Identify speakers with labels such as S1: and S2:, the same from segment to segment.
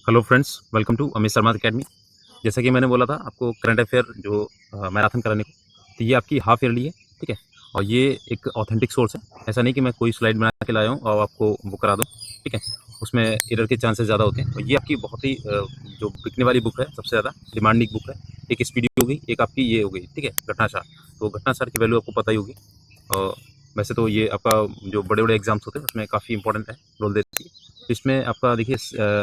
S1: Hello friends, welcome to Amit Sharma academy. जैसा कि मैंने बोला था आपको करंट अफेयर जो मैराथन कराने को, तो ये आपकी हाफ ईयरली है, ठीक है। और ये एक ऑथेंटिक सोर्स है, ऐसा नहीं कि मैं कोई स्लाइड बना के लाया हूँ और आपको बुक करा दूँ, ठीक है। उसमें एरर के चांसेस ज़्यादा होते हैं। और ये आपकी बहुत ही जो बिकने वाली बुक है, सबसे ज़्यादा डिमांडिंग बुक है। एक स्पीडी हो गई, एक आपकी ये हो गई, ठीक है, घटनासार। तो घटनासार की वैल्यू आपको पता ही होगी। और वैसे तो ये आपका जो बड़े बड़े एग्जाम्स होते हैं उसमें काफ़ी इंपॉर्टेंट है, रोल देती है। तो इसमें आपका देखिए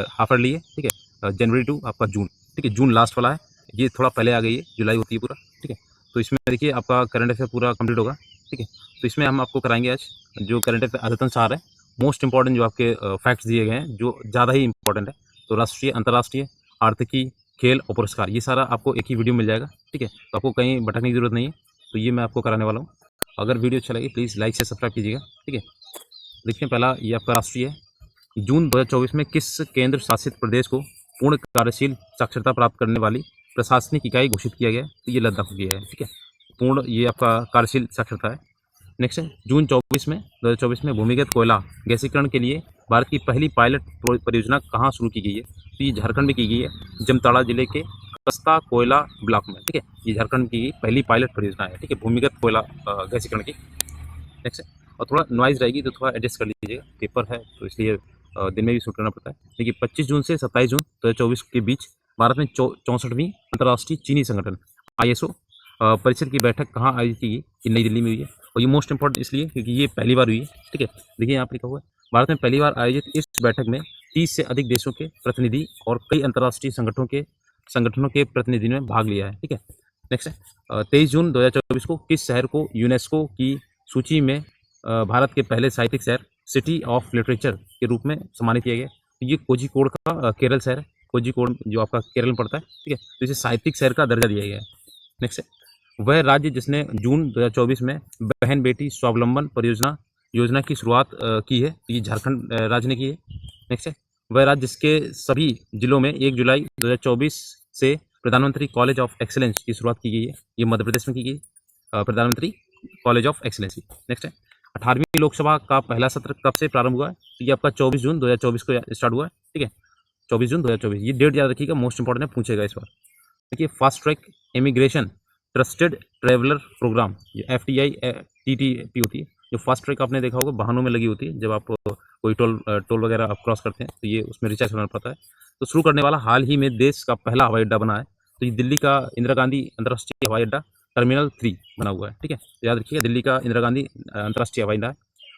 S1: हाफ ईयरली है, ठीक है। जनवरी टू आपका जून, ठीक है। जून लास्ट वाला है, ये थोड़ा पहले आ गई है, जुलाई होती है पूरा, ठीक है। तो इसमें देखिए आपका करंट अफेयर पूरा कंप्लीट होगा, ठीक है। तो इसमें हम आपको कराएंगे आज जो करंट अफेयर आदतन सार है, मोस्ट इंपॉर्टेंट जो आपके फैक्ट्स दिए गए हैं, जो ज़्यादा ही इंपॉर्टेंट है। तो राष्ट्रीय, अंतर्राष्ट्रीय, आर्थिकी, खेल और पुरस्कार, ये सारा आपको एक ही वीडियो में मिल जाएगा, ठीक है। तो आपको कहीं भटकने की जरूरत नहीं है। तो ये मैं आपको कराने वाला हूँ। अगर वीडियो अच्छा लगे प्लीज़ लाइक से सब्सक्राइब कीजिएगा, ठीक है। देखिए पहला ये आपका राष्ट्रीय है। जून 2024 में किस केंद्र शासित प्रदेश को पूर्ण कार्यशील साक्षरता प्राप्त करने वाली प्रशासनिक इकाई घोषित किया गया है? तो ये लद्दाख हो गया है, ठीक है। पूर्ण ये आपका कार्यशील साक्षरता है। नेक्स्ट है जून 2024 में भूमिगत कोयला गैसीकरण के लिए भारत की पहली पायलट परियोजना कहाँ शुरू की गई है? तो ये झारखंड में की गई है, जमताड़ा जिले के कस्ता कोयला ब्लॉक में, ठीक है। ये झारखंड की पहली पायलट परियोजना है, ठीक है, भूमिगत कोयला गैसीकरण की। नेक्स्ट है, और थोड़ा नॉइज़ रहेगी तो थोड़ा एडजस्ट कर लीजिएगा, पेपर है तो इसलिए दिन में भी शूट करना पड़ता है। देखिए 25 जून से 27 जून 2024 के बीच भारत में 64वीं अंतर्राष्ट्रीय चीनी संगठन ISO परिषद की बैठक कहाँ आयोजित की गई? ये नई दिल्ली में हुई है। और ये मोस्ट इंपॉर्टेंट इसलिए क्योंकि ये पहली बार हुई है, ठीक है। देखिए यहाँ पर लिखा हुआ है, भारत में पहली बार आयोजित इस बैठक में 30 से अधिक देशों के प्रतिनिधि और कई अंतर्राष्ट्रीय संगठनों के प्रतिनिधियों ने भाग लिया है, ठीक है। नेक्स्ट है 23 जून 2024 को किस शहर को यूनेस्को की सूची में भारत के पहले साहित्यिक शहर, सिटी ऑफ लिटरेचर के रूप में सम्मानित किया गया? तो ये कोझिकोड का केरल शहर है। कोझिकोड जो आपका केरल में पड़ता है, ठीक है। तो इसे साहित्यिक शहर का दर्जा दिया गया है। नेक्स्ट है वह राज्य जिसने जून 2024 में बहन बेटी स्वावलंबन परियोजना योजना की शुरुआत की है? तो ये झारखंड राज्य ने की है। नेक्स्ट है वह राज्य जिसके सभी जिलों में 1 जुलाई 2024 से प्रधानमंत्री कॉलेज ऑफ एक्सीलेंस की शुरुआत की गई है? ये मध्य प्रदेश में की गई, प्रधानमंत्री कॉलेज ऑफ एक्सीलेंस। नेक्स्ट है 18वीं लोकसभा का पहला सत्र कब से प्रारंभ हुआ है? तो ये आपका 24 जून 2024 को स्टार्ट हुआ है, ठीक है। 24 जून 2024, ये डेट याद रखिएगा, मोस्ट इंपॉर्टेंट है, पूछेगा इस बार। देखिए fast track immigration trusted traveller programme, ये FTI TTP होती है। जो फास्ट ट्रैक आपने देखा होगा वाहनों में लगी होती है, जब आप कोई टोल वगैरह आप क्रॉस करते हैं तो ये उसमें रिचार्ज करना पड़ता है। तो शुरू करने वाला हाल ही में देश का पहला हवाई अड्डा बना है। तो ये दिल्ली का इंदिरा गांधी अंतर्राष्ट्रीय हवाई अड्डा टर्मिनल 3 बना हुआ है, ठीक है। याद रखिएगा दिल्ली का इंदिरा गांधी अंतर्राष्ट्रीय हवाई अड्डा है।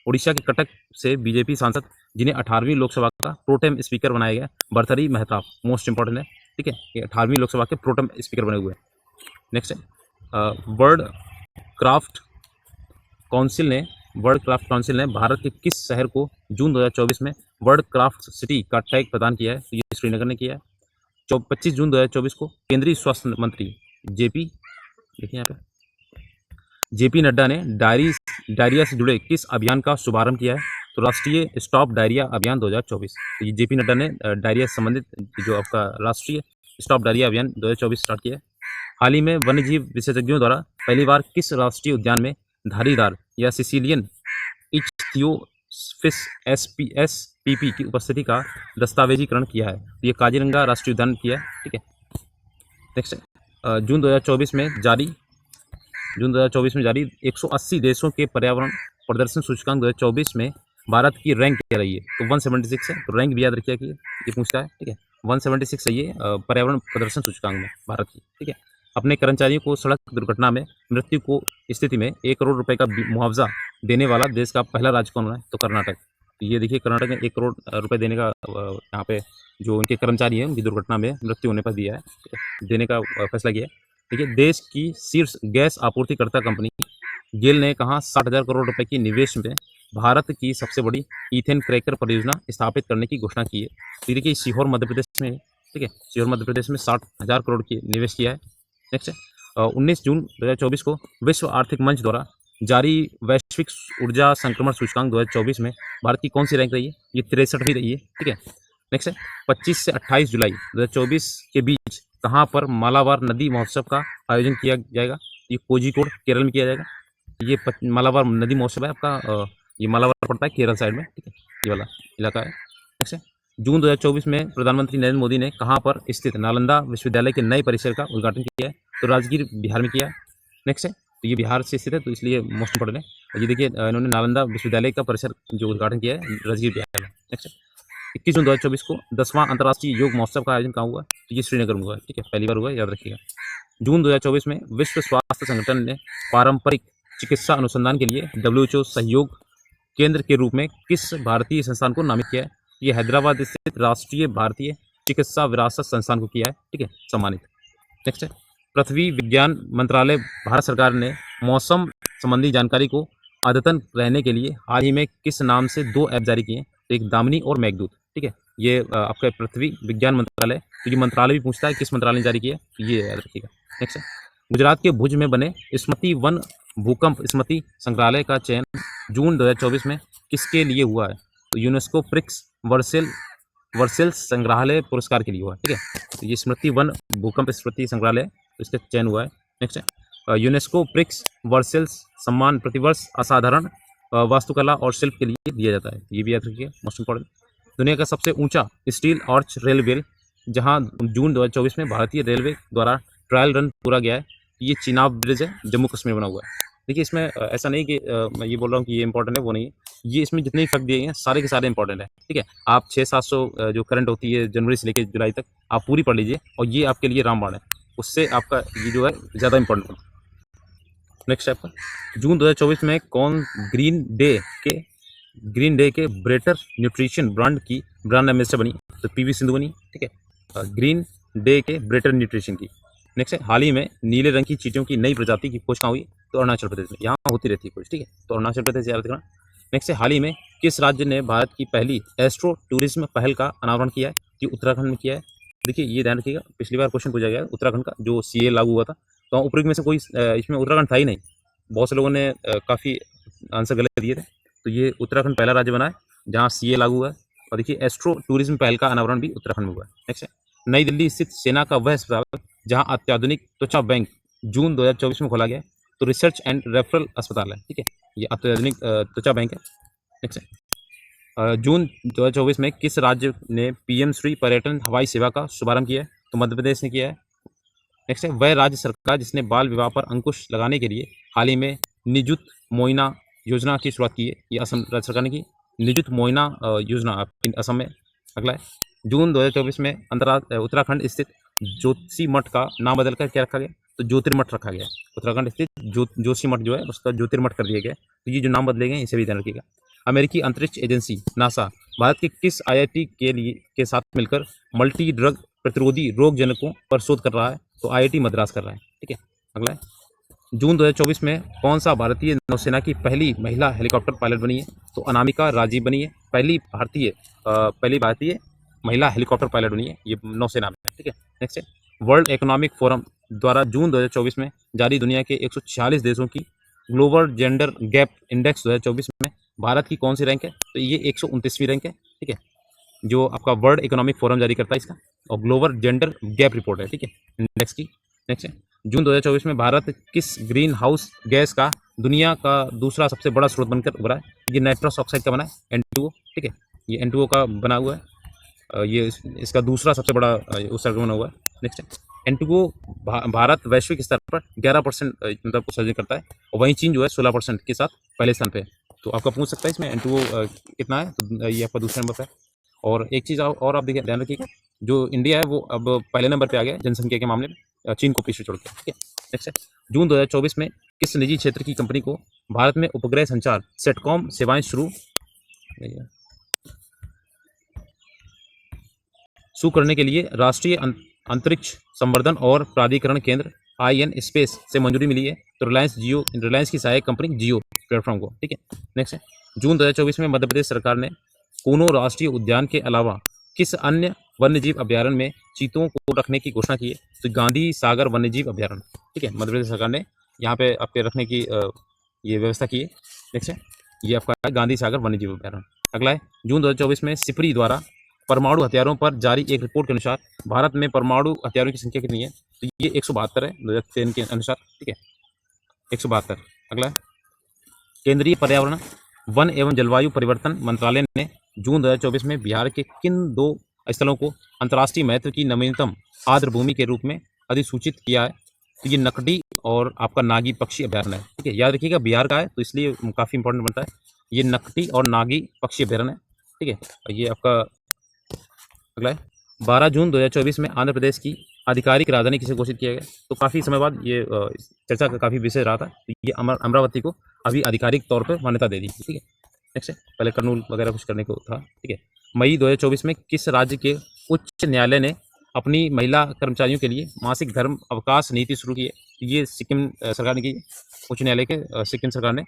S1: उड़ीसा के कटक से बीजेपी सांसद जिन्हें 18वीं लोकसभा का प्रोटेम स्पीकर बनाया गया, भर्तृहरि मेहताब, मोस्ट इंपॉर्टेंट है, ठीक है। ये 18वीं लोकसभा के प्रोटेम स्पीकर बने हुए हैं। नेक्स्ट है वर्ल्ड क्राफ्ट काउंसिल ने भारत के किस शहर को जून 2024 में वर्ल्ड क्राफ्ट सिटी का टैग प्रदान किया है? तो ये श्रीनगर ने किया है। 25 जून 2024 को केंद्रीय स्वास्थ्य मंत्री जेपी, देखिए यहाँ पे JP नड्डा ने डायरिया से जुड़े किस अभियान का शुभारंभ किया है? तो राष्ट्रीय स्टॉप डायरिया अभियान 2024। तो ये JP नड्डा ने डायरिया से संबंधित जो आपका राष्ट्रीय स्टॉप डायरिया अभियान 2024 स्टार्ट किया है। हाल ही में वन्यजीव विशेषज्ञों द्वारा पहली बार किस राष्ट्रीय उद्यान में धारीदार या सिसिलियन इच्थियोफिस SPP की उपस्थिति का दस्तावेजीकरण किया है? तो ये काजीरंगा राष्ट्रीय उद्यान किया है, ठीक है। नेक्स्ट है जून 2024 में जारी 180 देशों के पर्यावरण प्रदर्शन सूचकांक 2024 में भारत की रैंक क्या रही है? तो 176 है। तो रैंक भी याद रखिए कि ये पूछता है, ठीक है। 176 है ये पर्यावरण प्रदर्शन सूचकांक में भारत की, ठीक है। अपने कर्मचारियों को सड़क दुर्घटना में मृत्यु को स्थिति में 1 करोड़ रुपए का मुआवजा देने वाला देश का पहला राज्य कौन है? तो कर्नाटक। तो ये देखिए कर्नाटक ने 1 करोड़ रुपए देने का यहाँ पे जो उनके कर्मचारी हैं उनकी दुर्घटना में मृत्यु होने पर दिया है, ठीक है, देने का फैसला किया है। देखिए देश की शीर्ष गैस आपूर्तिकर्ता कंपनी गेल ने कहा 60,000 करोड़ रुपए की निवेश में भारत की सबसे बड़ी ईथेन क्रैकर परियोजना स्थापित करने की घोषणा की है। तो देखिए सीहोर मध्य प्रदेश में, ठीक है, सीहोर मध्य प्रदेश में 60,000 करोड़ की निवेश किया है। नेक्स्ट है 19 जून 2024 को विश्व आर्थिक मंच द्वारा जारी वैश्विक ऊर्जा संक्रमण सूचकांक 2024 में भारत की कौन सी रैंक रही है? ये 63वीं रही है, ठीक है। नेक्स्ट है 25 से 28 जुलाई 2024 के बीच कहाँ पर मालाबार नदी महोत्सव का आयोजन किया जाएगा? ये कोझिकोड केरल में किया जाएगा। ये मालाबार नदी महोत्सव है आपका, ये मालाबार पड़ता है केरल साइड में, ठीक है, ये वाला इलाका है। नेक्स्ट है जून 2024 में प्रधानमंत्री नरेंद्र मोदी ने कहाँ पर स्थित नालंदा विश्वविद्यालय के नए परिसर का उद्घाटन किया है? तो राजगीर बिहार में किया है। नेक्स्ट है, तो ये बिहार से स्थित है, तो इसलिए मोस्ट इंपॉर्टेंट है। और ये देखिए इन्होंने नालंदा विश्वविद्यालय का परिसर जो उद्घाटन किया है राजगीर बिहार में। नेक्स्ट है, 21 जून 2024 को 10वां अंतर्राष्ट्रीय योग महोत्सव का आयोजन कहाँ हुआ है? तो ये श्रीनगर में हुआ है। ठीक है, पहली बार हुआ है, याद रखिएगा। जून 2024 में विश्व स्वास्थ्य संगठन ने पारंपरिक चिकित्सा अनुसंधान के लिए WHO सहयोग केंद्र के रूप में किस भारतीय संस्थान को नामित किया है? ये हैदराबाद स्थित राष्ट्रीय भारतीय चिकित्सा विरासत संस्थान को किया है। ठीक है, सम्मानित। नेक्स्ट है, पृथ्वी विज्ञान मंत्रालय भारत सरकार ने मौसम संबंधी जानकारी को अद्यतन रहने के लिए हाल ही में किस नाम से 2 ऐप जारी किए हैं? तो एक दामिनी और मेघदूत। ठीक है, ये आपका पृथ्वी विज्ञान मंत्रालय, तो ये मंत्रालय भी पूछता है किस मंत्रालय ने जारी किया है, तो ये याद रखिएगा। नेक्स्ट है, गुजरात के भुज में बने स्मृति वन भूकंप स्मृति संग्रहालय का चयन जून 2024 में किसके लिए हुआ है? तो यूनेस्को प्रिक्स वर्सेल्स संग्रहालय पुरस्कार के लिए हुआ है। ठीक है, तो ये स्मृति वन भूकंप स्मृति संग्रहालय, तो इसका चयन हुआ है। नेक्स्ट है, यूनेस्को प्रिक्स वर्सेल्स सम्मान प्रतिवर्ष असाधारण वास्तुकला और शिल्प के लिए दिया जाता है। ये भी याद रखिए, मोस्ट इंपॉर्टेंट। दुनिया का सबसे ऊंचा स्टील आर्च रेलवे जहां जून 2024 में भारतीय रेलवे द्वारा ट्रायल रन पूरा गया है, ये चिनाब ब्रिज है, जम्मू कश्मीर बना हुआ है। देखिए इसमें ऐसा नहीं कि मैं ये बोल रहा हूँ कि ये इंपॉर्टेंट है, वो नहीं है। ये इसमें जितने फैक्ट दिए हैं सारे के सारे इंपॉर्टेंट है। ठीक है, आप 600-700 जो करंट होती है जनवरी से लेकर जुलाई तक, आप पूरी पढ़ लीजिए, और ये आपके लिए रामबाण है, उससे आपका ये जो है ज़्यादा इंपॉर्टेंट है। नेक्स्ट आपका, जून 2024 में कौन ग्रीन डे के ब्रेटर न्यूट्रिशन ब्रांड की ब्रांड एम्बेसडर बनी? तो PV सिंधु बनी। ठीक है, ग्रीन डे के ब्रेटर न्यूट्रिशन की। नेक्स्ट है, हाल ही में नीले रंग की चींटियों की नई प्रजाति की खोज कहाँ हुई? तो अरुणाचल प्रदेश में, यहाँ होती रहती है खोज। ठीक है, तो अरुणाचल प्रदेश याद रखना। नेक्स्ट है, हाल ही में किस राज्य ने भारत की पहली एस्ट्रो टूरिज्म पहल का अनावरण किया है? ये उत्तराखंड में किया है। देखिए ये ध्यान रखिएगा, पिछली बार क्वेश्चन पूछा गया उत्तराखंड का, जो CA लागू हुआ था, तो ऊपर में से कोई इसमें उत्तराखंड था ही नहीं। बहुत से लोगों ने काफ़ी आंसर गलत दिए थे, तो ये उत्तराखंड पहला राज्य बना है जहाँ CA लागू हुआ है। और देखिए एस्ट्रो टूरिज्म पहल का अनावरण भी उत्तराखंड में हुआ है। नेक्स्ट है, नई दिल्ली स्थित सेना का वह अस्पताल जहाँ अत्याधुनिक त्वचा बैंक जून 2024 में खोला गया है, तो रिसर्च एंड रेफरल अस्पताल है। ठीक है, ये अत्याधुनिक त्वचा बैंक है। नेक्स्ट है, जून 2024 में किस राज्य ने PM श्री पर्यटन हवाई सेवा का शुभारंभ किया है? तो मध्य प्रदेश ने किया है। नेक्स्ट है, वह राज्य सरकार जिसने बाल विवाह पर अंकुश लगाने के लिए हाल ही में निजुत मोइना योजना की शुरुआत की है, ये असम राज्य सरकार ने की। निजुत मोइना योजना आपकी असम में। अगला है, जून 2024 में उत्तराखंड स्थित जोशीमठ का नाम बदलकर क्या रखा गया? तो ज्योतिर्मठ रखा गया। उत्तराखंड स्थित जोशीमठ जो है उसका ज्योतिर्मठ कर दिया गया। तो ये जो नाम बदले गए इसे भी ध्यान रखिएगा। अमेरिकी अंतरिक्ष एजेंसी नासा भारत के किस IIT के साथ मिलकर मल्टी ड्रग प्रतिरोधी रोग जनकों पर शोध कर रहा है? तो IIT मद्रास कर रहा है। ठीक है, अगला है, जून 2024 में कौन सा भारतीय नौसेना की पहली महिला हेलीकॉप्टर पायलट बनी है? तो अनामिका राजीव बनी है, पहली भारतीय महिला हेलीकॉप्टर पायलट बनी है, ये नौसेना में। ठीक है, नेक्स्ट है, वर्ल्ड इकोनॉमिक फोरम द्वारा जून 2024 में जारी दुनिया के 146 देशों की ग्लोबल जेंडर गैप इंडेक्स 2024 में भारत की कौन सी रैंक है? तो ये 129वीं रैंक है। ठीक है, जो आपका वर्ल्ड इकोनॉमिक फोरम जारी करता है इसका, और ग्लोबल जेंडर गैप रिपोर्ट है। ठीक है, इंडेक्स की। नेक्स्ट है, जून 2024 में भारत किस ग्रीन हाउस गैस का दुनिया का दूसरा सबसे बड़ा स्रोत बनकर उभरा है? ये नाइट्रस ऑक्साइड का बना है, N2O। ठीक है, ये N2O का बना हुआ है, ये इसका दूसरा सबसे बड़ा उत्सर्जन बना हुआ है। नेक्स्ट है, N2O भारत वैश्विक स्तर पर 11% मतलब उत्सर्जन करता है, और वहीं चीन जो है 16% के साथ पहले स्थान पे है। तो आपका पूछ सकता है इसमें N2O कितना है, तो ये आपका दूसरे नंबर पर है। और एक चीज़ और आप देखिए, ध्यान रखिएगा, जो इंडिया है वो अब पहले नंबर पे आ गया जनसंख्या के मामले में, चीन को पीछे छोड़ के। ठीक है, नेक्स्ट है, जून 2024 में किस निजी क्षेत्र की कंपनी को भारत में उपग्रह संचार सेटकॉम सेवाएं शुरू करने के लिए राष्ट्रीय अंतरिक्ष संवर्धन और प्राधिकरण केंद्र IN स्पेस से मंजूरी मिली है? तो रिलायंस की सहायक कंपनी जियो प्लेटफॉर्म को। ठीक है, नेक्स्ट है, जून 2024 में मध्य प्रदेश सरकार ने कूनो राष्ट्रीय उद्यान के अलावा किस अन्य वन्यजीव अभ्यारण्य में चीतों को रखने की घोषणा की है? तो गांधी सागर वन्यजीव अभ्यारण्य। ठीक है, मध्य प्रदेश सरकार ने यहाँ पे आपके रखने की ये व्यवस्था की है। नेक्स्ट है, ये आपका गांधी सागर वन्यजीव अभ्यारण्य। अगला है, जून 2024 में सिपरी द्वारा परमाणु हथियारों पर जारी एक रिपोर्ट के अनुसार भारत में परमाणु हथियारों की संख्या कितनी है? तो ये 172 है 2003 के अनुसार। ठीक है, 172। अगला है, केंद्रीय पर्यावरण वन एवं जलवायु परिवर्तन मंत्रालय ने जून 2024 में बिहार के किन 2 स्थलों को अंतर्राष्ट्रीय महत्व की नवीनतम आर्द्र भूमि के रूप में अधिसूचित किया है? तो ये नकटी और आपका नागी पक्षी अभयारण्य है, ठीक है। याद रखिएगा बिहार का है तो इसलिए काफ़ी इंपॉर्टेंट बनता है। ये नकटी और नागी पक्षी अभयारण्य है, ठीक है। और ये आपका अगला है 12 जून 2024 में आंध्र प्रदेश की आधिकारिक राजधानी किसे घोषित किया गया? तो काफ़ी समय बाद ये चर्चा का काफ़ी विषय रहा था। तो ये अमरावती को अभी आधिकारिक तौर पर मान्यता दे दी, ठीक है। नेक्स्ट है, पहले कर्नूल वगैरह कुछ करने को था, ठीक है। मई 2024 में किस राज्य के उच्च न्यायालय ने अपनी महिला कर्मचारियों के लिए मासिक धर्म अवकाश नीति शुरू की है? तो ये सिक्किम सरकार ने की है। उच्च न्यायालय के सिक्किम सरकार ने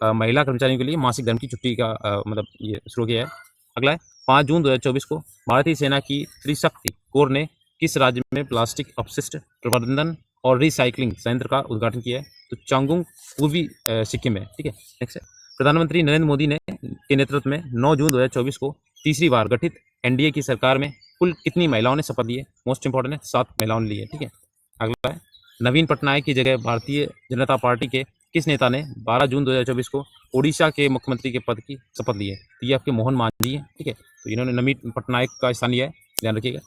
S1: महिला कर्मचारियों के लिए मासिक धर्म की छुट्टी का मतलब ये शुरू किया है। अगला है 5 जून 2024 को भारतीय सेना की त्रिशक्ति कोर ने किस राज्य में प्लास्टिक अपशिष्ट प्रबंधन और रिसाइकलिंग संयंत्र का उद्घाटन किया है? तो चांगुंग पूर्वी सिक्किम में, ठीक है। नेक्स्ट है, प्रधानमंत्री नरेंद्र मोदी ने के नेतृत्व में 9 जून 2024 को तीसरी बार गठित एनडीए की सरकार में कुल कितनी महिलाओं ने शपथ ली है? मोस्ट इंपॉर्टेंट है, 7 महिलाओं ने ली है, ठीक है। अगला है, नवीन पटनायक की जगह भारतीय जनता पार्टी के किस नेता ने 12 जून 2024 को ओडिशा के मुख्यमंत्री के पद की शपथ ली है? तो ये आपके मोहन मांझी है, ठीक है। तो इन्होंने नवीन पटनायक का स्थान लिया है, ध्यान रखिएगा।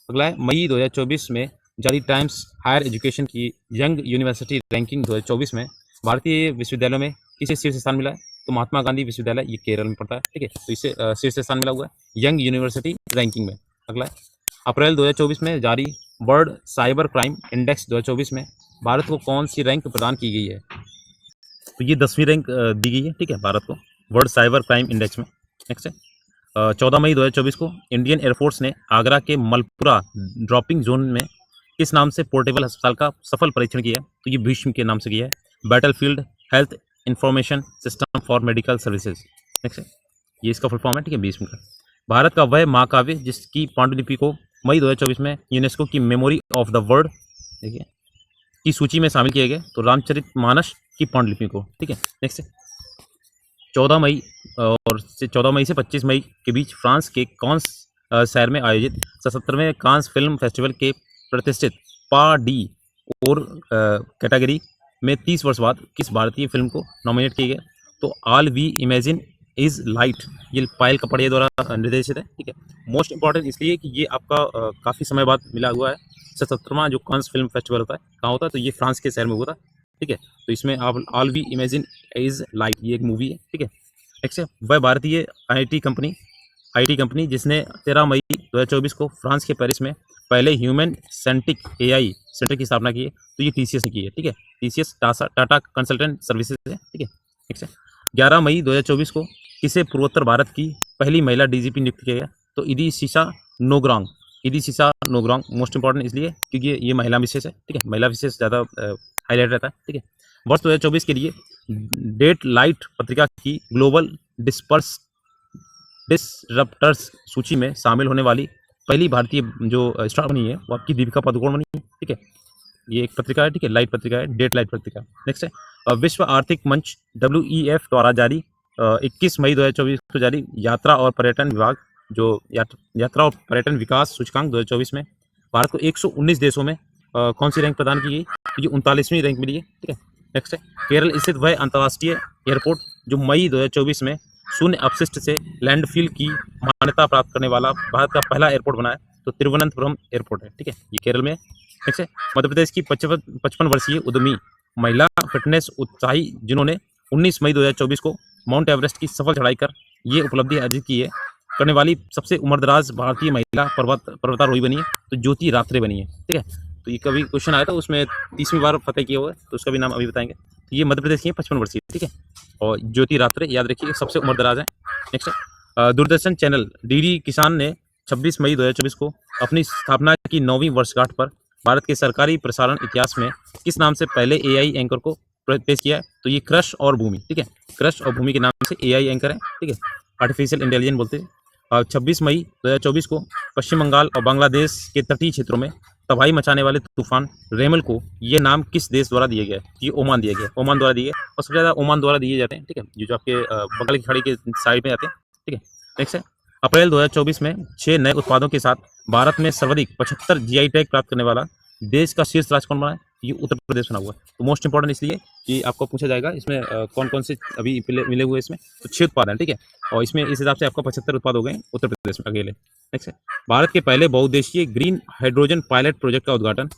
S1: अगला है, मई 2024 में जारी टाइम्स हायर एजुकेशन की यंग यूनिवर्सिटी रैंकिंग 2024 में भारतीय विश्वविद्यालयों में किसे शीर्ष स्थान मिला है? तो महात्मा गांधी विश्वविद्यालय, ये केरल में पड़ता है, ठीक है। तो इसे शीर्ष स्थान मिला हुआ है यंग यूनिवर्सिटी रैंकिंग में। अगला है, अप्रैल 2024 में जारी वर्ल्ड साइबर क्राइम इंडेक्स 2024 में भारत को कौन सी रैंक प्रदान की गई है? तो ये 10वीं रैंक दी गई है, ठीक है, भारत को वर्ल्ड साइबर क्राइम इंडेक्स में। नेक्स्ट है, 14 मई 2024 को इंडियन एयरफोर्स ने आगरा के मलपुरा ड्रॉपिंग जोन में किस नाम से पोर्टेबल अस्पताल का सफल परीक्षण किया है? तो ये भीष्म के नाम से किया है, battlefield health information system for medical services. Next है, ये इसका फुल फॉर्म है, ठीक है, भीष्म का। भारत का वह महाकाव्य जिसकी पांडुलिपि को मई 2024 में यूनेस्को की मेमोरी ऑफ द वर्ल्ड, देखिए, की सूची में शामिल किया गया, तो रामचरितमानस की पांडुलिपि को, ठीक है। नेक्स्ट है, 14 मई और 14 मई से 25 मई के बीच फ्रांस के कांस शहर में आयोजित 77वें कांस फिल्म फेस्टिवल के प्रतिष्ठित पा डी और कैटेगरी में 30 वर्ष बाद किस भारतीय फिल्म को नॉमिनेट किया गया? तो all we imagine is light, ये पायल कपड़िया द्वारा निर्देशित है, ठीक है। मोस्ट इंपॉर्टेंट इसलिए कि ये आपका काफ़ी समय बाद मिला हुआ है। 77वां जो कांस फिल्म फेस्टिवल होता है कहाँ होता है? तो ये फ्रांस के शहर में हुआ था, ठीक है। तो इसमें आप all we imagine is light, ये एक मूवी है, ठीक है। नेक्स्ट है, वह भारतीय आईटी कंपनी जिसने 13 मई 2024 को फ्रांस के पेरिस में पहले ह्यूमन सेंट्रिक एआई सेंटर की स्थापना की है, तो ये टीसीएस ने की है, ठीक है। टीसीएस टाटा कंसल्टेंट सर्विसेज है, ठीक है। नेक्स्ट है, 11 मई 2024 को किसे पूर्वोत्तर भारत की पहली महिला डीजीपी नियुक्त किया गया? तो इदिशिशा नोग्रांग मोस्ट इंपॉर्टेंट इसलिए क्योंकि ये महिला विशेष है, ठीक है। महिला विशेष ज़्यादा हाईलाइट रहता है, ठीक है। वर्ष 2024 के लिए डेट लाइट पत्रिका की ग्लोबल डिसरप्टर्स सूची में शामिल होने वाली पहली भारतीय जो स्टार बनी है वो आपकी दीपिका पादुकोण बनी है, ठीक है। ये एक पत्रिका है, ठीक है, लाइट पत्रिका है, डेट लाइट पत्रिका। नेक्स्ट है, विश्व आर्थिक मंच WEF द्वारा जारी 21 मई 2024 को जारी यात्रा और पर्यटन विभाग जो यात्रा और पर्यटन विकास सूचकांक 2024 में भारत को 119 देशों में कौन सी रैंक प्रदान की गई? तो ये 39वीं रैंक मिली है, ठीक है। नेक्स्ट है, केरल स्थित वह अंतर्राष्ट्रीय एयरपोर्ट जो मई 2024 में शून्य अपशिष्ट से लैंडफिल की मान्यता प्राप्त करने वाला भारत का पहला एयरपोर्ट बना है, तो तिरुवनंतपुरम एयरपोर्ट है, ठीक है, ये केरल में है। नेक्स्ट है, मध्य प्रदेश की 55 वर्षीय उद्यमी महिला फिटनेस उत्साही जिन्होंने 19 मई 2024 को माउंट एवरेस्ट की सफल चढ़ाई कर ये उपलब्धि अर्जित की है करने वाली सबसे उम्रदराज भारतीय महिला पर्वतारोही बनी है, तो ज्योति रात्रे बनी है, ठीक है। तो ये कभी क्वेश्चन आया था उसमें 30वीं बार फतेह किया हुआ है, तो उसका भी नाम अभी बताएंगे। तो ये मध्य प्रदेश की है, 55 वर्षीय, ठीक है, और ज्योति रात्रे याद रखिए सबसे उम्रदराज है। नेक्स्ट है, दूरदर्शन चैनल डीडी किसान ने 26 मई 2024 को अपनी स्थापना की 9वीं वर्षगांठ पर भारत के सरकारी प्रसारण इतिहास में किस नाम से पहले एआई एंकर को पेश किया है? तो ये कृष और भूमि, ठीक है, कृष और भूमि के नाम से एआई एंकर है, ठीक है, आर्टिफिशियल इंटेलिजेंस बोलते हैं। 26 मई 2024 को पश्चिम बंगाल और बांग्लादेश के तटीय क्षेत्रों में तबाही मचाने वाले तूफान रेमल को ये नाम किस देश द्वारा दिया गया है? ये ओमान दिया गया, ओमान द्वारा दिए गए, और सबसे ज़्यादा ओमान द्वारा दिए जाते हैं, ठीक है, जो आपके बंगाल की खाड़ी के साइड में आते हैं, ठीक है। नेक्स्ट है, अप्रैल 2024 में 6 नए उत्पादों के साथ भारत में सर्वाधिक 75 जीआई टैग प्राप्त करने वाला देश का शीर्ष राज्य कौन बना है? ये उत्तर प्रदेश बना हुआ है। तो मोस्ट इंपॉर्टेंट इसलिए कि आपको पूछा जाएगा इसमें कौन कौन से अभी मिले हुए इसमें, तो 6 उत्पाद हैं, ठीक है। और इसमें इस हिसाब से आपका 75 उत्पाद हो गए उत्तर प्रदेश में अकेले। नेक्स्ट है, भारत के पहले बहुउद्देशीय ग्रीन हाइड्रोजन पायलट प्रोजेक्ट का उद्घाटन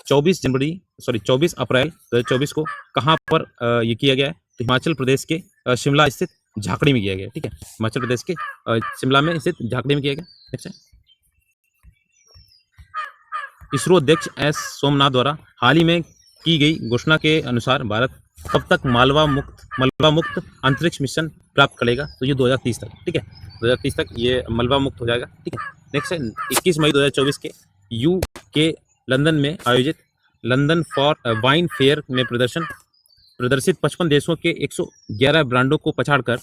S1: 24 अप्रैल 2024 को कहाँ पर ये किया गया है, तो हिमाचल प्रदेश के शिमला स्थित झाकड़ी में किया गया, ठीक है। हिमाचल प्रदेश के शिमला में स्थित झाकड़ी में किया गया। नेक्स्ट है, इसरो अध्यक्ष एस सोमनाथ द्वारा हाल ही में की गई घोषणा के अनुसार भारत कब तक मलबा मुक्त अंतरिक्ष मिशन प्राप्त करेगा, तो ये 2030 तक, ठीक है। 2030 तक ये मलबा मुक्त हो जाएगा, ठीक है। नेक्स्ट है, 21 मई 2024 के यूके लंदन में आयोजित लंदन फॉर वाइन फेयर में प्रदर्शित 55 देशों के 111 ब्रांडों को पछाड़कर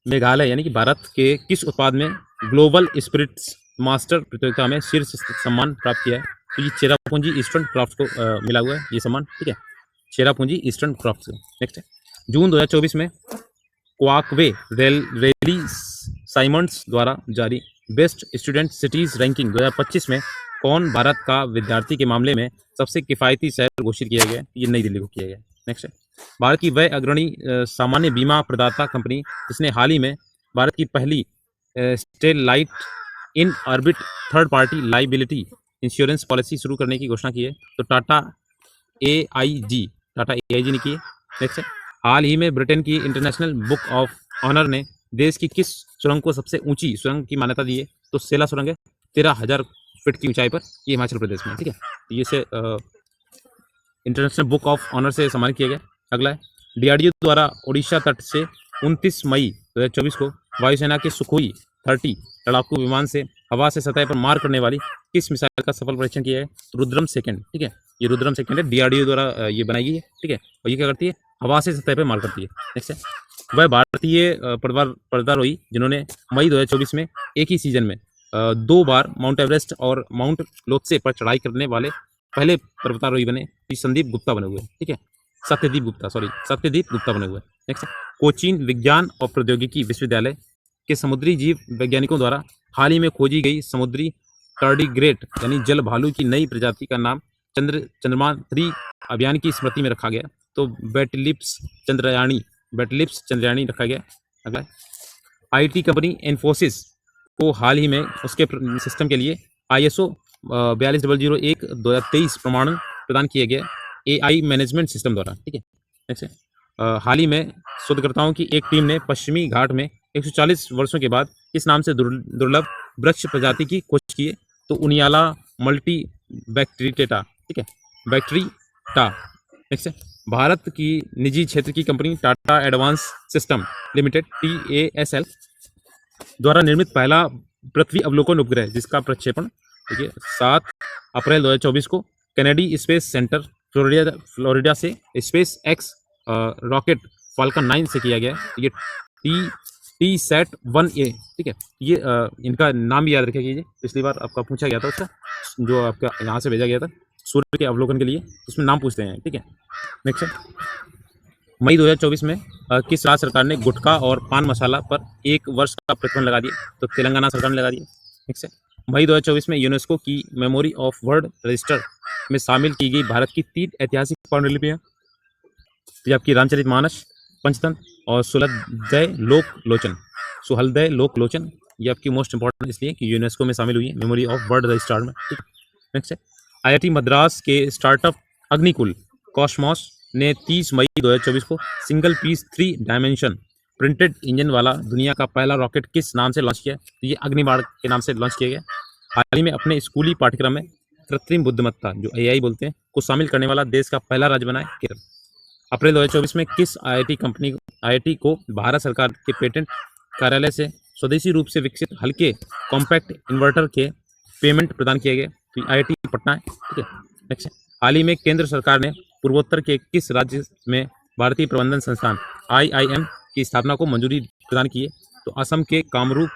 S1: मेघालय यानी कि भारत के किस उत्पाद में ग्लोबल स्पिरिट्स मास्टर प्रतियोगिता में शीर्ष सम्मान प्राप्त किया है, तो ये चेरापूंजी ईस्टर्न क्राफ्ट को मिला हुआ है ये सम्मान, ठीक है। चेरापूंजी ईस्टर्न क्राफ्ट से। नेक्स्ट है, जून 2024 में क्वाकवे रैली साइमंड्स द्वारा जारी बेस्ट स्टूडेंट सिटीज रैंकिंग 2025 में कौन भारत का विद्यार्थी के मामले में सबसे किफ़ायती शहर घोषित किया गया, ये नई दिल्ली को किया गया। नेक्स्ट है, भारत की वह अग्रणी सामान्य बीमा प्रदाता कंपनी जिसने हाल ही में भारत की पहली stellite in orbit third party liability insurance policy शुरू करने की घोषणा की है, तो टाटा एआईजी ने की है। नेक्स्ट है, हाल ही में ब्रिटेन की इंटरनेशनल बुक ऑफ ऑनर ने देश की किस सुरंग को सबसे ऊंची सुरंग की मान्यता दी है, तो सेला सुरंग है 13,000 फीट की ऊंचाई पर, ये हिमाचल प्रदेश में, ठीक है। ये से इंटरनेशनल बुक ऑफ ऑनर से सम्मानित किया गया। अगला है, डीआरडीओ द्वारा उड़ीसा तट से 29 मई 2024 को वायुसेना के सुखोई 30 लड़ाकू विमान से हवा से सतह पर मार करने वाली किस मिसाइल का सफल परीक्षण किया है, रुद्रम सेकंड, ठीक है। ये रुद्रम सेकंड है, डीआरडीओ द्वारा ये बनाई गई है, ठीक है। और ये क्या करती है, हवा से सतह पर मार करती है। नेक्स्ट है, वह भारतीय पर्वतारोही जिन्होंने मई 2024 में एक ही सीजन में 2 बार माउंट एवरेस्ट और माउंट लोत्से पर चढ़ाई करने वाले पहले पर्वतारोही बने, संदीप गुप्ता बने हुए, ठीक है। सत्यदीप गुप्ता बने हुए। नेक्स्ट है, कोचीन विज्ञान और प्रौद्योगिकी विश्वविद्यालय के समुद्री जीव वैज्ञानिकों द्वारा हाल ही में खोजी गई समुद्री टार्डिग्रेट यानी जल भालू की नई प्रजाति का नाम चंद्रयान 3 अभियान की स्मृति में रखा गया, तो बैटलिप्स चंद्रयानी रखा गया। अगला, आईटी कंपनी इन्फोसिस को हाल ही में उसके सिस्टम के लिए ISO 42001 2023 प्रमाणन प्रदान किया गया AI मैनेजमेंट सिस्टम द्वारा, ठीक है। नेक्स्ट है, हाल ही में शोधकर्ताओं की एक टीम ने पश्चिमी घाट में 140 वर्षों के बाद किस नाम से दुर्लभ वृक्ष प्रजाति की खोज की है, तो उनियाला मल्टी बैक्टीरियटा, ठीक है, बैक्टीरियटा। नेक्स्ट है, भारत की निजी क्षेत्र की company Tata advance system limited TASL द्वारा निर्मित पहला पृथ्वी अवलोकन उपग्रह जिसका प्रक्षेपण देखिए 7 अप्रैल 2024 को कैनेडी स्पेस सेंटर फ्लोरिडा से स्पेस एक्स रॉकेट फाल्कन 9 से किया गया है। ये TSAT-1A, ठीक है। ये इनका नाम भी याद रखिए कीजिए, पिछली बार आपका पूछा गया था उसका, जो आपका यहाँ से भेजा गया था सूर्य के अवलोकन के लिए, उसमें नाम पूछते हैं, ठीक है। नेक्स्ट है, मई 2024 में किस राज्य सरकार ने गुटखा और पान मसाला पर 1 वर्ष का प्रतिबंध लगा दिया, तो तेलंगाना सरकार ने लगा दिया। नेक्स्ट है, मई 2024 में यूनेस्को की मेमोरी ऑफ वर्ल्ड रजिस्टर में शामिल की गई भारत की 3 ऐतिहासिक पांडुलिपियाँ, तो आपकी रामचरितमानस, पंचतंत्र और सुहलदय लोक लोचन, ये आपकी मोस्ट इंपॉर्टेंट इसलिए कि यूनेस्को में शामिल हुई है मेमोरी ऑफ वर्ल्ड रजिस्टर में, ठीक है। नेक्स्ट है, IIT मद्रास के स्टार्टअप अग्निकुल कॉस्मॉस ने 30 मई 2024 को single piece 3 dimension printed engine वाला दुनिया का पहला रॉकेट किस नाम से लॉन्च किया, तो ये अग्निबाण के नाम से लॉन्च किया गया। हाल ही में अपने स्कूली पाठ्यक्रम में कृत्रिम बुद्धिमत्ता जो AI बोलते हैं को शामिल करने वाला देश का पहला राज्य बना है केरल। अप्रैल 2024 में किस IIT को भारत सरकार के पेटेंट कार्यालय से स्वदेशी रूप से विकसित हल्के कॉम्पैक्ट इन्वर्टर के पेमेंट प्रदान किया गया, तो IIT पटना है, ठीक है। नेक्स्ट, हाल ही में केंद्र सरकार ने पूर्वोत्तर के किस राज्य में भारतीय प्रबंधन संस्थान IIM की स्थापना को मंजूरी प्रदान की है, तो असम के कामरूप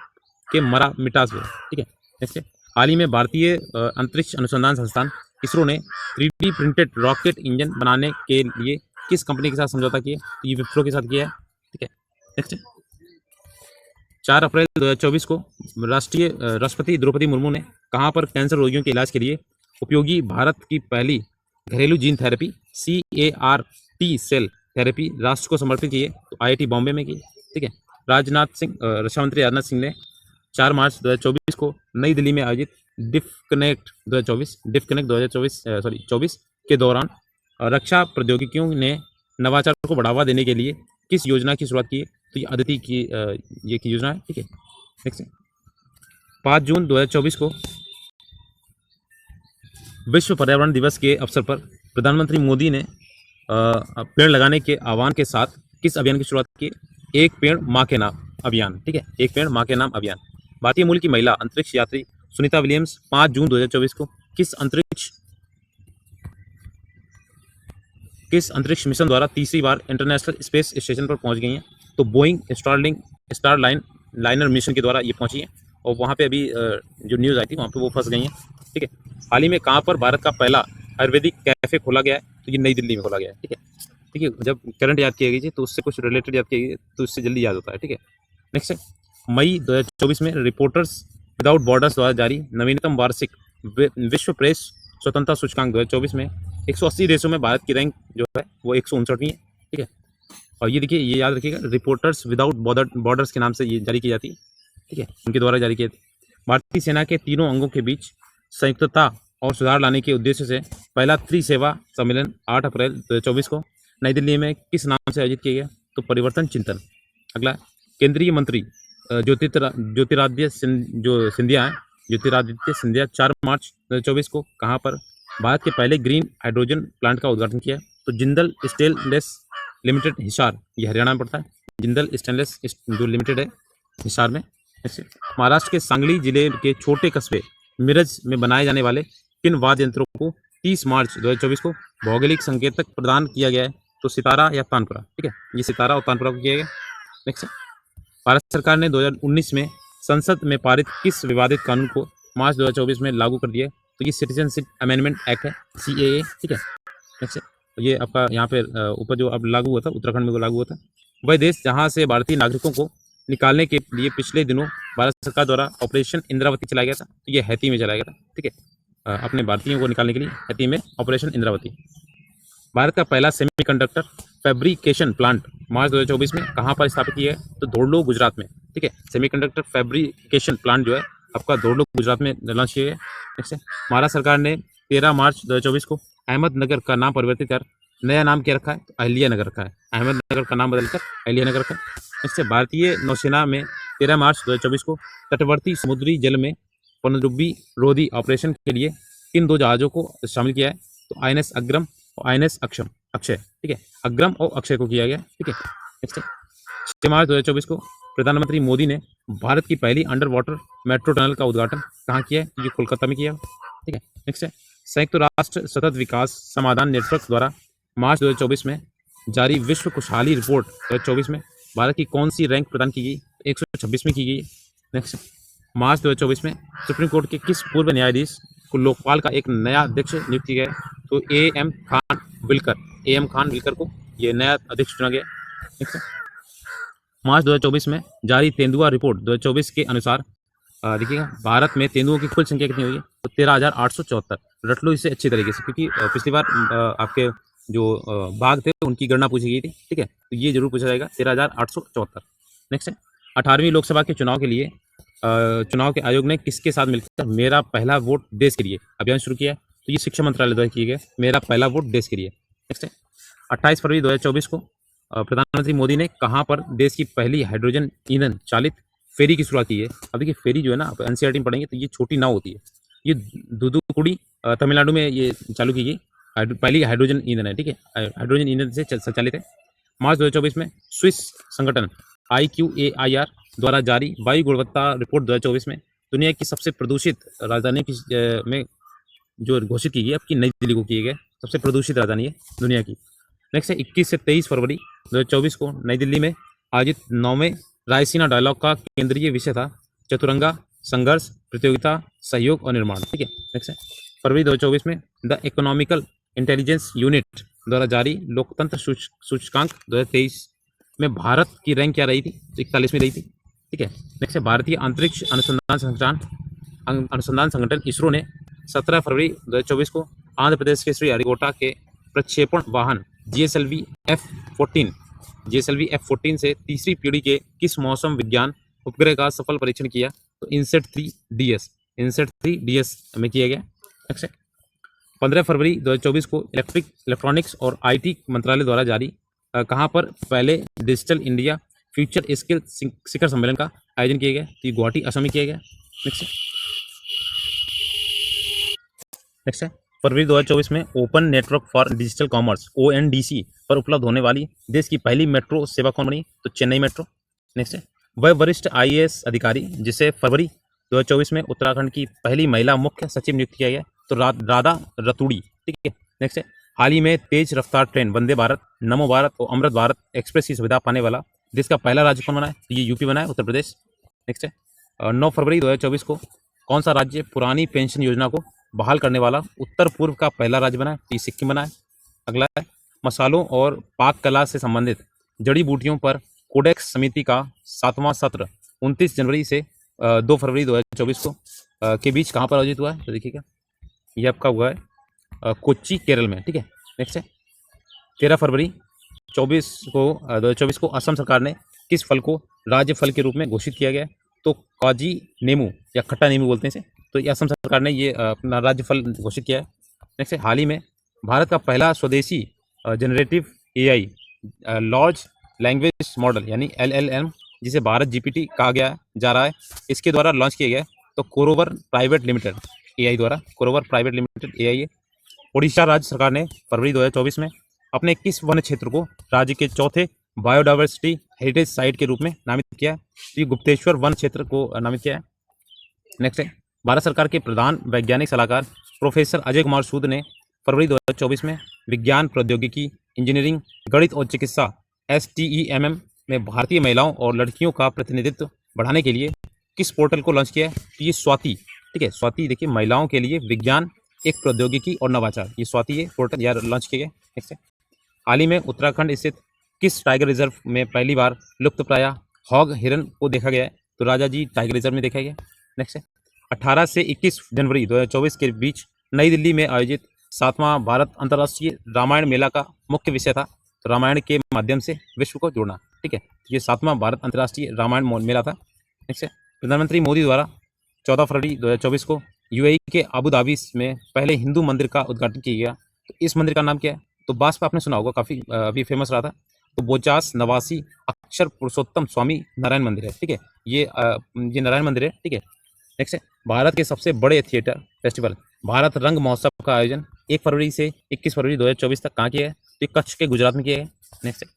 S1: के मिटास में, ठीक है। नेक्स्ट, हाल ही में भारतीय अंतरिक्ष अनुसंधान संस्थान इसरो ने 3D प्रिंटेड रॉकेट इंजन बनाने के लिए किस कंपनी के साथ समझौता किया, तो ये विप्रो के साथ किया है, ठीक है। नेक्स्ट, 4 अप्रैल 2024 को राष्ट्रपति द्रौपदी मुर्मू ने कहां पर कैंसर रोगियों के इलाज के लिए उपयोगी भारत की पहली घरेलू gene therapy CAR-T cell therapy राष्ट्र को समर्पित की है, तो IIT बॉम्बे में की, ठीक है। रक्षा मंत्री राजनाथ सिंह ने 4 मार्च 2024 को नई दिल्ली में आयोजित डिफकनेक्ट 2024 के दौरान रक्षा प्रौद्योगिकियों ने नवाचार को बढ़ावा देने के लिए किस योजना की शुरुआत की है, तो ये अदिति की ये की योजना है, ठीक है। नेक्स्ट 5 जून 2024 को विश्व पर्यावरण दिवस के अवसर पर प्रधानमंत्री मोदी ने पेड़ लगाने के आह्वान के साथ किस अभियान की शुरुआत की? एक पेड़ माँ के नाम अभियान, ठीक है। एक पेड़ माँ के नाम अभियान। भारतीय मूल की महिला अंतरिक्ष यात्री सुनीता विलियम्स 5 जून 2024 को किस अंतरिक्ष मिशन द्वारा तीसरी बार इंटरनेशनल स्पेस स्टेशन पर पहुंच गई हैं? तो बोइंग स्टारलाइनर मिशन के द्वारा ये पहुंची है, और वहाँ पे अभी जो न्यूज़ आई थी वहाँ पे वो फंस गई हैं, ठीक है। हाल ही में कहाँ पर भारत का पहला आयुर्वेदिक कैफे खोला गया है? तो ये नई दिल्ली में खोला गया है, ठीक है। ठीक है, जब करंट याद किया गई तो उससे कुछ रिलेटेड याद किया गया तो उससे जल्दी याद होता है, ठीक है। नेक्स्ट है मई 2024 में रिपोर्टर्स विदाउट बॉर्डर्स द्वारा जारी नवीनतम वार्षिक विश्व प्रेस स्वतंत्रता सूचकांक 2024 में 180 देशों में भारत की रैंक जो है वो 159वीं है, ठीक है। और ये देखिए, ये याद रखिएगा, रिपोर्टर्स विदाउट बॉर्डर्स के नाम से ये जारी की जाती है, ठीक है, उनके द्वारा जारी किए थे। भारतीय सेना के तीनों अंगों के बीच संयुक्तता और सुधार लाने के उद्देश्य से पहला त्रिसेवा सम्मेलन 8 अप्रैल 2024 को नई दिल्ली में किस नाम से आयोजित किया गया? तो परिवर्तन चिंतन। अगला केंद्रीय मंत्री ज्योतिरादित्य सिंधिया 4 मार्च 2024 को कहाँ पर भारत के पहले ग्रीन हाइड्रोजन प्लांट का उद्घाटन किया? तो जिंदल स्टेनलेस लिमिटेड हिसार, ये हरियाणा में पड़ता है, जिंदल स्टेनलेस जो लिमिटेड है हिसार में। महाराष्ट्र के सांगली जिले के छोटे कस्बे मिरज में बनाए जाने वाले किन वाद्य यंत्रों को 30 मार्च 2024 को भौगोलिक संकेतक प्रदान किया गया है? तो सितारा या तानपुरा, ठीक है, ये सितारा और तानपुरा को किया गया। नेक्स्ट, भारत सरकार ने 2019 में संसद में पारित किस विवादित कानून को मार्च 2024 में लागू कर दिया? तो ये सिटीजनशिप अमेंडमेंट एक्ट है, CAA, ठीक है। नेक्स्ट, ये आपका यहाँ पे ऊपर जो अब लागू हुआ था, उत्तराखंड में लागू हुआ था। वह देश जहाँ से भारतीय नागरिकों को निकालने के लिए पिछले दिनों भारत सरकार द्वारा ऑपरेशन इंद्रावती चलाया गया था, तो ये हैती में चलाया गया था, ठीक है। अपने भारतीयों को निकालने के लिए हैती में ऑपरेशन इंद्रावती। भारत का पहला सेमीकंडक्टर फैब्रिकेशन प्लांट मार्च 2024 में कहाँ पर स्थापित किया है? तो धोरडो गुजरात में, ठीक है। सेमीकंडक्टर फैब्रिकेशन प्लांट जो है आपका धोरडो गुजरात में लॉन्च किया है। नेक्स्ट है, महाराष्ट्र सरकार ने 13 मार्च 2024 को अहमदनगर का नाम परिवर्तित कर नया नाम क्या रखा है? तो अहिल्या नगर रखा है। अहमदनगर का नाम बदलकर अहिल्या नगर रखा है। इससे भारतीय नौसेना में 13 मार्च 2024 को तटवर्ती समुद्री जल में पनडुब्बी रोधी ऑपरेशन के लिए किन 2 जहाजों को शामिल किया है? तो INS अग्रम और INS अक्षय, ठीक है। अग्रम और अक्षय को किया गया, ठीक है। नेक्स्ट 6 मार्च 2024 को प्रधानमंत्री मोदी ने भारत की पहली अंडर वाटर मेट्रो टनल का उद्घाटन कहाँ किया है? ये कोलकाता में किया, ठीक है। नेक्स्ट है, संयुक्त राष्ट्र सतत विकास समाधान नेटवर्क द्वारा मार्च 2024 में जारी विश्व खुशहाली रिपोर्ट 2024 में भारत की कौन सी रैंक प्रदान की गई? 126वीं की गई। नेक्स्ट, मार्च 2024 में सुप्रीम कोर्ट के किस पूर्व न्यायाधीश को लोकपाल का एक नया अध्यक्ष नियुक्त किया गया? तो AM खान विलकर को ये नया अध्यक्ष चुना गया। नेक्स्ट, मार्च 2024 में जारी तेंदुआ रिपोर्ट 2024 के अनुसार देखिएगा, भारत में तेंदुओं की कुल संख्या कितनी हुई है? तो 13,874। रट लो इसे अच्छी तरीके से, क्योंकि पिछली बार आपके जो बाघ थे उनकी गणना पूछी गई थी, ठीक है, तो ये जरूर पूछा जाएगा, 13,874। नेक्स्ट है, 18वीं लोकसभा के चुनाव के लिए चुनाव के आयोग ने किसके साथ मिलकर मेरा पहला वोट देश के लिए अभियान शुरू किया है? तो ये शिक्षा मंत्रालय द्वारा किए गए मेरा पहला वोट देश के लिए। नेक्स्ट है, 28 फरवरी 2024 को प्रधानमंत्री मोदी ने कहाँ पर देश की पहली हाइड्रोजन ईंधन चालित फेरी की शुरुआत की है? अब देखिए, फेरी जो है ना, आप NCERT में पढ़ेंगे तो ये छोटी नाव होती है। ये दूधुकुड़ी तमिलनाडु में ये चालू की गई पहली हाइड्रोजन ईंधन है, ठीक है, हाइड्रोजन ईंधन से संचालित है। मार्च 2024 में स्विस संगठन IQAIR द्वारा जारी वायु गुणवत्ता रिपोर्ट 2024 में दुनिया की सबसे प्रदूषित राजधानी की में जो घोषित की गई, आपकी नई दिल्ली को की गई सबसे प्रदूषित राजधानी है दुनिया की। नेक्स्ट है, 21 से 23 फरवरी 2024 को नई दिल्ली में आयोजित 9वें रायसीना डायलॉग का केंद्रीय विषय था चतुरंगा संघर्ष, प्रतियोगिता, सहयोग और निर्माण, ठीक है। नेक्स्ट है, फरवरी 2024 में द इकोनॉमिकल इंटेलिजेंस यूनिट द्वारा जारी लोकतंत्र सूचकांक 2023 में भारत की रैंक क्या रही थी? तो 41वीं रही थी, ठीक है। नेक्स्ट है, भारतीय अंतरिक्ष अनुसंधान संगठन ISRO ने 17 फरवरी 2024 को आंध्र प्रदेश के श्रीहरिकोटा के प्रक्षेपण वाहन जीएसएलवी F-14 से तीसरी पीढ़ी के किस मौसम विज्ञान उपग्रह का सफल परीक्षण किया? तो इनसेट 3 DS में किया गया। नेक्स्ट 15 फरवरी 2024 को इलेक्ट्रॉनिक्स और आईटी मंत्रालय द्वारा जारी कहाँ पर पहले डिजिटल इंडिया फ्यूचर स्किल शिखर सम्मेलन का आयोजन किया गया? तो ये गुवाहाटी असम में किया गया। नेक्स्ट है फरवरी 2024 में open network for digital commerce ONDC पर उपलब्ध होने वाली देश की पहली मेट्रो सेवा कौन बनी? तो चेन्नई मेट्रो। नेक्स्ट है वह वरिष्ठ IAS अधिकारी जिसे फरवरी 2024 में उत्तराखंड की पहली महिला मुख्य सचिव नियुक्त किया गया? तो राधा रतूड़ी। ठीक है। नेक्स्ट है हाल ही में तेज रफ्तार ट्रेन वंदे भारत, नमो भारत और अमृत भारत एक्सप्रेस की सुविधा पाने वाला देश का पहला राज्य कौन बना है? तो ये यूपी बना है, उत्तर प्रदेश। नेक्स्ट है 9 फरवरी 2024 को कौन सा राज्य पुरानी पेंशन योजना को बहाल करने वाला उत्तर पूर्व का पहला राज्य बना है? तो सिक्किम बना है। अगला है मसालों और पाक कला से संबंधित जड़ी बूटियों पर कोडेक्स समिति का 7वां सत्र 29 जनवरी से 2 फरवरी 2024 को के बीच कहाँ पर आयोजित हुआ है? तो देखिएगा ये आपका हुआ है कोच्चि केरल में। ठीक है। नेक्स्ट है 13 फरवरी 2024 को असम सरकार ने किस फल को राज्य फल के रूप में घोषित किया गया? तो काजी नींबू या खट्टा नींबू बोलते हैं इसे। तो ये असम सरकार ने ये अपना राज्य फल घोषित किया है। नेक्स्ट है हाल ही में भारत का पहला स्वदेशी generative AI large language model यानी LLM जिसे भारत GPT कहा गया जा रहा है, इसके द्वारा लॉन्च किया गया है। तो कोरोवर प्राइवेट लिमिटेड AI द्वारा कोरोवर प्राइवेट लिमिटेड AI है। उड़ीसा राज्य सरकार ने फरवरी 2024 में अपने किस वन क्षेत्र को राज्य के चौथे बायोडाइवर्सिटी हेरिटेज साइट के रूप में नामित किया है? तो ये गुप्तेश्वर वन क्षेत्र को नामित किया है। नेक्स्ट है भारत सरकार के प्रधान वैज्ञानिक सलाहकार प्रोफेसर अजय कुमार सूद ने फरवरी 2024 में विज्ञान, प्रौद्योगिकी, इंजीनियरिंग, गणित और चिकित्सा STEMM में भारतीय महिलाओं और लड़कियों का प्रतिनिधित्व बढ़ाने के लिए किस पोर्टल को लॉन्च किया है? तो ये स्वाति। ठीक है। स्वाति देखिए महिलाओं के लिए विज्ञान, एक प्रौद्योगिकी और नवाचार, ये स्वाति है पोर्टल यार लॉन्च किया गया। नेक्स्ट है हाल ही में उत्तराखंड स्थित किस टाइगर रिजर्व में पहली बार लुप्तप्राय हॉग हिरन को देखा गया है? तो राजाजी टाइगर रिजर्व में देखा गया। नेक्स्ट है 18 से 21 जनवरी 2024 के बीच नई दिल्ली में आयोजित 7वां भारत अंतर्राष्ट्रीय रामायण मेला का मुख्य विषय था? तो रामायण के माध्यम से विश्व को जोड़ना। ठीक है। ये 7वां भारत अंतर्राष्ट्रीय रामायण मेला था। नेक्स्ट है प्रधानमंत्री मोदी द्वारा 14 फरवरी 2024 को UAE के अबू धाबी में पहले हिंदू मंदिर का उद्घाटन किया गया। तो इस मंदिर का नाम क्या है? तो बास पे आपने सुना होगा, काफ़ी अभी फेमस रहा था। तो बोचास नवासी अक्षर पुरुषोत्तम स्वामी नारायण मंदिर है। ठीक है। ये नारायण मंदिर है। ठीक है। नेक्स्ट है भारत के सबसे बड़े थिएटर फेस्टिवल भारत रंग महोत्सव का आयोजन 1 फरवरी से 21 फरवरी 2024 तक कहाँ किया है? तो कच्छ के गुजरात में किया है। नेक्स्ट है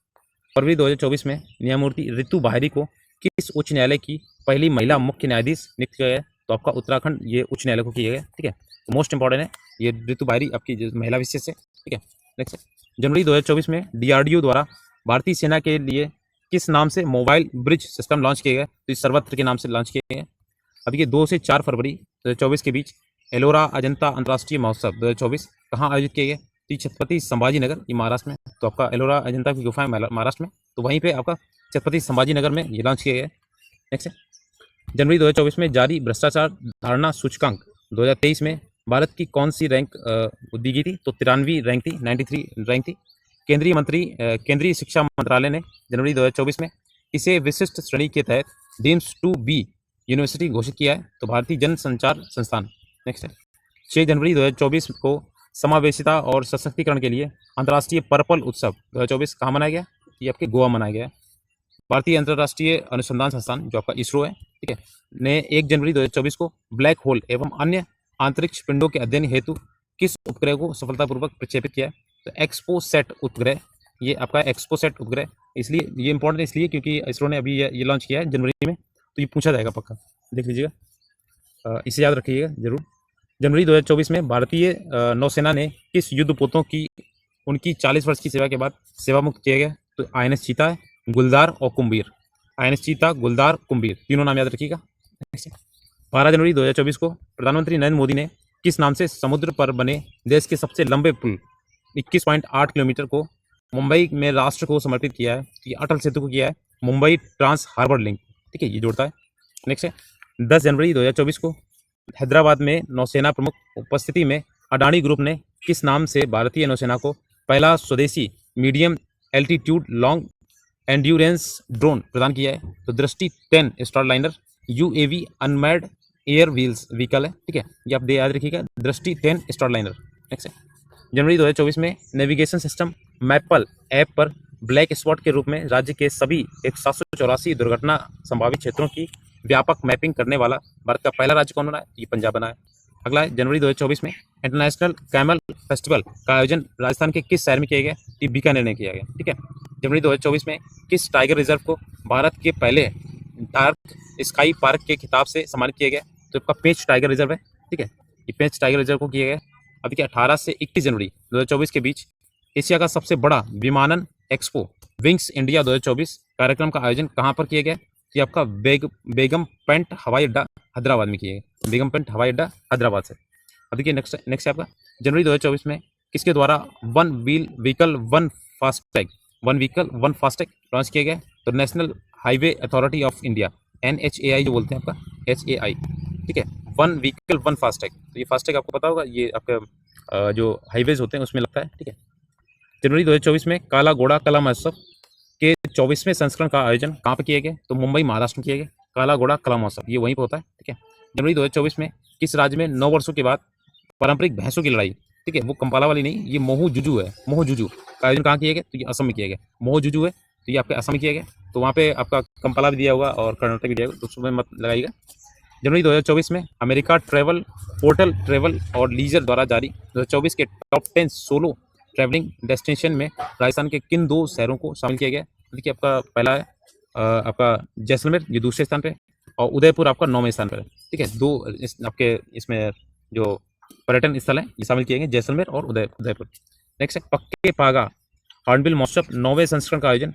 S1: फरवरी 2024 में न्यायमूर्ति रितु बाहरी को किस उच्च न्यायालय की पहली महिला मुख्य न्यायाधीश नियुक्त किया गया? तो आपका उत्तराखंड ये उच्च न्यायालय को किया गया। ठीक है। तो मोस्ट इंपॉर्टेंट है ये रितु बाहरी आपकी महिला विशेष है। ठीक है। नेक्स्ट जनवरी 2024 में DRDO द्वारा भारतीय सेना के लिए किस नाम से मोबाइल ब्रिज सिस्टम लॉन्च किया गया? तो इस सर्वत्र के नाम से लॉन्च किया गया। अब ये 2 से 4 फरवरी 2024 के बीच एलोरा अजंता अंतर्राष्ट्रीय महोत्सव 2024 कहाँ आयोजित किया गया? तो छत्रपति संभाजी नगर, ये महाराष्ट्र में। तो आपका एलोरा अजंता की गुफाएं महाराष्ट्र में, तो वहीं पे आपका छत्रपति संभाजी नगर में ये लॉन्च किया गया। नेक्स्ट जनवरी 2024 में जारी भ्रष्टाचार धारणा सूचकांक 2023 में भारत की कौन सी रैंक दी गई थी? तो 93 रैंक थी, 93 रैंक थी। केंद्रीय शिक्षा मंत्रालय ने जनवरी 2024 में इसे विशिष्ट श्रेणी के तहत डीम्स टू बी यूनिवर्सिटी घोषित किया है। तो भारतीय जन संचार संस्थान। नेक्स्ट है 6 जनवरी 2024 को समावेशिता और सशक्तिकरण के लिए अंतर्राष्ट्रीय पर्पल उत्सव 2024 कहाँ मनाया गया? ये आपके गोवा मनाया गया है। भारतीय अंतर्राष्ट्रीय अनुसंधान संस्थान जो आपका इसरो है, ठीक है, ने 1 जनवरी 2024 को ब्लैक होल एवं अन्य अंतरिक्ष पिंडों के अध्ययन हेतु किस उपग्रह को सफलतापूर्वक प्रक्षेपित किया है? तो एक्सपोसैट उपग्रह, ये आपका एक्सपोसैट उपग्रह। इसलिए ये इंपॉर्टेंट इसलिए क्योंकि इसरो ने अभी ये लॉन्च किया है जनवरी में, तो ये पूछा जाएगा पक्का, देख लीजिएगा, इसे याद रखिएगा जरूर। जनवरी 2024 में भारतीय नौसेना ने किस युद्धपोतों की उनकी 40 वर्ष की सेवा के बाद सेवा मुक्त किया गया? तो INS चीता है, गुलदार और कुंभीर। INS चीता, गुलदार, कुंभीर, तीनों नाम याद रखिएगा। 12 जनवरी 2024 को प्रधानमंत्री नरेंद्र मोदी ने किस नाम से समुद्र पर बने देश के सबसे लंबे पुल 21.8 किलोमीटर को मुंबई में राष्ट्र को समर्पित किया है? ये अटल सेतु को किया है, मुंबई ट्रांस हार्बर लिंक, ठीक है, ये जोड़ता है। नेक्स्ट है 10 जनवरी 2024 को हैदराबाद में नौसेना प्रमुख उपस्थिति में अडानी ग्रुप ने किस नाम से भारतीय नौसेना को पहला स्वदेशी medium altitude long endurance drone प्रदान किया है? तो दृष्टि 10 Starliner UAV unmanned air wheels vehicle है, ठीक है, ये आप याद रखिएगा, दृष्टि 10 स्टारलाइनर। नेक्स्ट है, जनवरी 2024 में नेविगेशन सिस्टम मैपल ऐप पर ब्लैक स्पॉट के रूप में राज्य के सभी 784 दुर्घटना संभावित क्षेत्रों की व्यापक मैपिंग करने वाला भारत का पहला राज्य कौन बना है? ये पंजाब बना है। अगला है, जनवरी 2024 में इंटरनेशनल कैमल फेस्टिवल का आयोजन राजस्थान के किस शहर में किया गया? ये बीकानेर में किया गया, ठीक है। जनवरी 2024 में किस टाइगर रिजर्व को भारत के पहले डार्क स्काई पार्क के खिताब से सम्मानित किया गया? तो आपका पेंच टाइगर रिजर्व है, ठीक है, ये पेंच टाइगर रिजर्व को किया गया। अभी 18 से 21 जनवरी 2024 के बीच एशिया का सबसे बड़ा विमानन एक्सपो विंग्स इंडिया 2024 कार्यक्रम का आयोजन कहाँ पर किया गया? ये आपका बेगम पेंट हवाई अड्डा हैदराबाद में किया गया, बेगम पेंट हवाई अड्डा हैदराबाद से। अब देखिए नेक्स्ट आपका जनवरी 2024 में किसके द्वारा one vehicle one FASTag launch किया गया? तो national highway authority of India NHAI जो बोलते हैं आपका HAI, ठीक है, वन व्हीकल वन फास्टैग। तो ये फास्टैग आपको पता होगा, ये आपका जो हाईवेज होते हैं उसमें लगता है, ठीक है। जनवरी 2024 में काला घोड़ा कला महोत्सव के 24वें संस्करण का आयोजन कहाँ पर किया गया? तो मुंबई महाराष्ट्र में किया गया, काला घोड़ा कला महोत्सव ये वहीं पर होता है, ठीक है। जनवरी 2024 में किस राज्य में 9 वर्षों के बाद पारंपरिक भैंसों की लड़ाई, ठीक है, वो कंपाला वाली नहीं, ये मोहू जुजू है, मोहू जुजू का आयोजन कहाँ किया गया? तो ये असम में किया गया, मोहू जुजू है, तो ये आपके असम में किया गया। तो वहाँ पे आपका कंपाला भी दिया होगा और कर्नाटक भी दिया होगा, तो उसमें मत लगाइएगा। जनवरी 2024 में अमेरिका ट्रैवल पोर्टल ट्रैवल और लीजर द्वारा जारी 2024 के टॉप 10 सोलो ट्रैवलिंग डेस्टिनेशन में राजस्थान के किन 2 शहरों को शामिल किया गया? देखिए आपका पहला है आपका जैसलमेर, ये दूसरे स्थान पे, और उदयपुर आपका 9वें स्थान पर है, ठीक है। आपके इसमें जो पर्यटन स्थल है ये शामिल किए गए, जैसलमेर और उदयपुर। नेक्स्ट है, पक्के पागा हॉर्नबिल महोत्सव 9वें संस्करण का आयोजन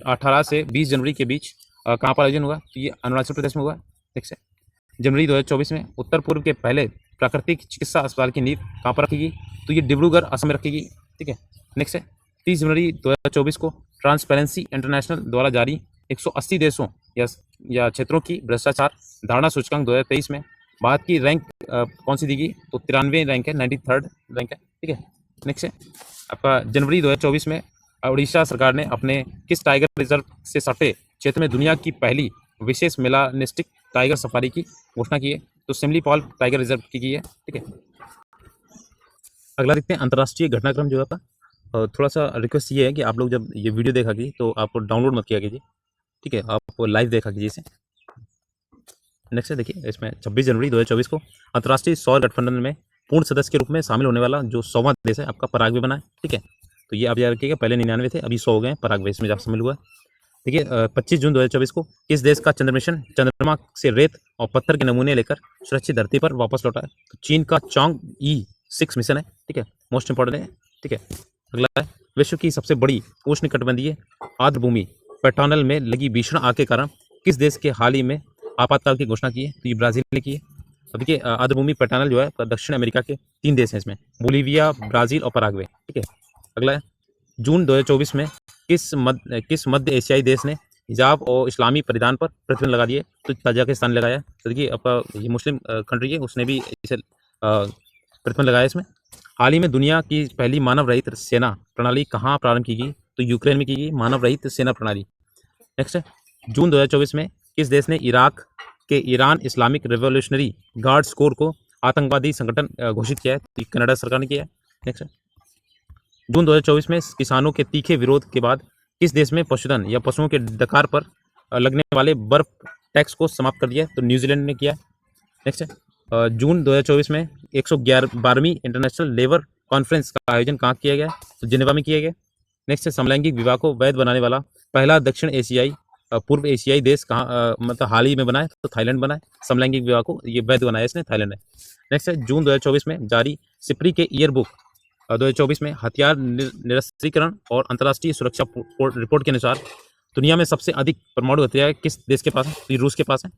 S1: 18 से 20 जनवरी के बीच कहाँ पर आयोजन हुआ? तो ये अरुणाचल प्रदेश में हुआ। नेक्स्ट है, जनवरी 2024 में उत्तर पूर्व के पहले प्राकृतिक चिकित्सा अस्पताल की नींव कहाँ पर रखेगी? तो ये डिब्रूगढ़ असम में रखेगी, ठीक है। नेक्स्ट है, 30 जनवरी 2024 को ट्रांसपेरेंसी इंटरनेशनल द्वारा जारी 180 देशों या क्षेत्रों की भ्रष्टाचार धारणा सूचकांक 2023 में भारत की रैंक कौन सी दी गई? तो 93 रैंक है, 93rd रैंक है, ठीक है। नेक्स्ट है आपका जनवरी 2024 में उड़ीसा सरकार ने अपने किस टाइगर रिजर्व से सटे क्षेत्र में दुनिया की पहली विशेष मेलानिस्टिक टाइगर सफारी की घोषणा की है? तो सिमलीपाल टाइगर रिजर्व की है, ठीक है। अगला देखते हैं अंतर्राष्ट्रीय घटनाक्रम जो है। थोड़ा सा रिक्वेस्ट ये है कि आप लोग जब ये वीडियो देखा कीजिए तो आप डाउनलोड मत किया कीजिए, ठीक है, आप लाइव देखा कीजिए इसे। नेक्स्ट है, देखिए इसमें 26 जनवरी 2024 को अंतर्राष्ट्रीय सौर गठबंधन में पूर्ण सदस्य के रूप में शामिल होने वाला जो 100वां देश है आपका पराग्वे बना है, ठीक है। तो ये आप याद रखिएगा, पहले 99 थे, अभी 100 हो गए, पराग्वे इसमें जब शामिल हुआ है। देखिए 25 जून 2024 को किस देश का चंद्रमिशन चंद्रमा से रेत और पत्थर के नमूने लेकर सुरक्षित धरती पर वापस लौटा है? तो चीन का Chang'e-6 मिशन है, ठीक है, मोस्ट इंपॉर्टेंट है, ठीक है। अगला है, विश्व की सबसे बड़ी उष्णकटिबंधीय आर्द्रभूमि पैटानल में लगी भीषण आग के कारण किस देश के हाल ही में आपातकाल की घोषणा की है? तो ये ब्राजील ने की है। तो देखिए आर्द्रभूमि पैटानल जो है दक्षिण अमेरिका के 3 देश हैं इसमें, बोलीविया, ब्राजील और पराग्वे, ठीक है। अगला है, जून 2024 में किस मध्य एशियाई देश ने हिजाब और इस्लामी परिधान पर प्रतिबंध लगा दिए? तो तजाकिस्तान लगाया। तो देखिए आपका ये मुस्लिम कंट्री है, उसने भी इसे प्रतिबंध लगाया इसमें। हाल ही में दुनिया की पहली मानव रहित सेना प्रणाली कहाँ प्रारंभ की गई? तो यूक्रेन में की गई मानव रहित सेना प्रणाली। नेक्स्ट है, जून 2024 में किस देश ने इराक के Iran Islamic revolutionary guards core को आतंकवादी संगठन घोषित किया है? तो कनाडा सरकार ने किया है। नेक्स्ट है, जून 2024 में किसानों के तीखे विरोध के बाद किस देश में पशुधन या पशुओं के डकार पर लगने वाले बर्फ टैक्स को समाप्त कर दिया? तो न्यूजीलैंड ने किया। नेक्स्ट है, जून 2024 में 112वीं इंटरनेशनल लेबर कॉन्फ्रेंस का आयोजन कहाँ किया गया? तो जिनेवा में किया गया। नेक्स्ट है, समलैंगिक विवाह को वैध बनाने वाला पहला दक्षिण एशियाई पूर्व एशियाई देश कहाँ मतलब हाल ही में बना है? तो थाईलैंड बना है, समलैंगिक विवाह को ये वैध बनाया इसने, थाईलैंड है। नेक्स्ट है, जून 2024 में जारी सिप्री के ईयरबुक 2024 में हथियार निरस्त्रीकरण और अंतर्राष्ट्रीय सुरक्षा रिपोर्ट के अनुसार दुनिया में सबसे अधिक परमाणु हथियार किस देश के पास है? तो रूस के पास है।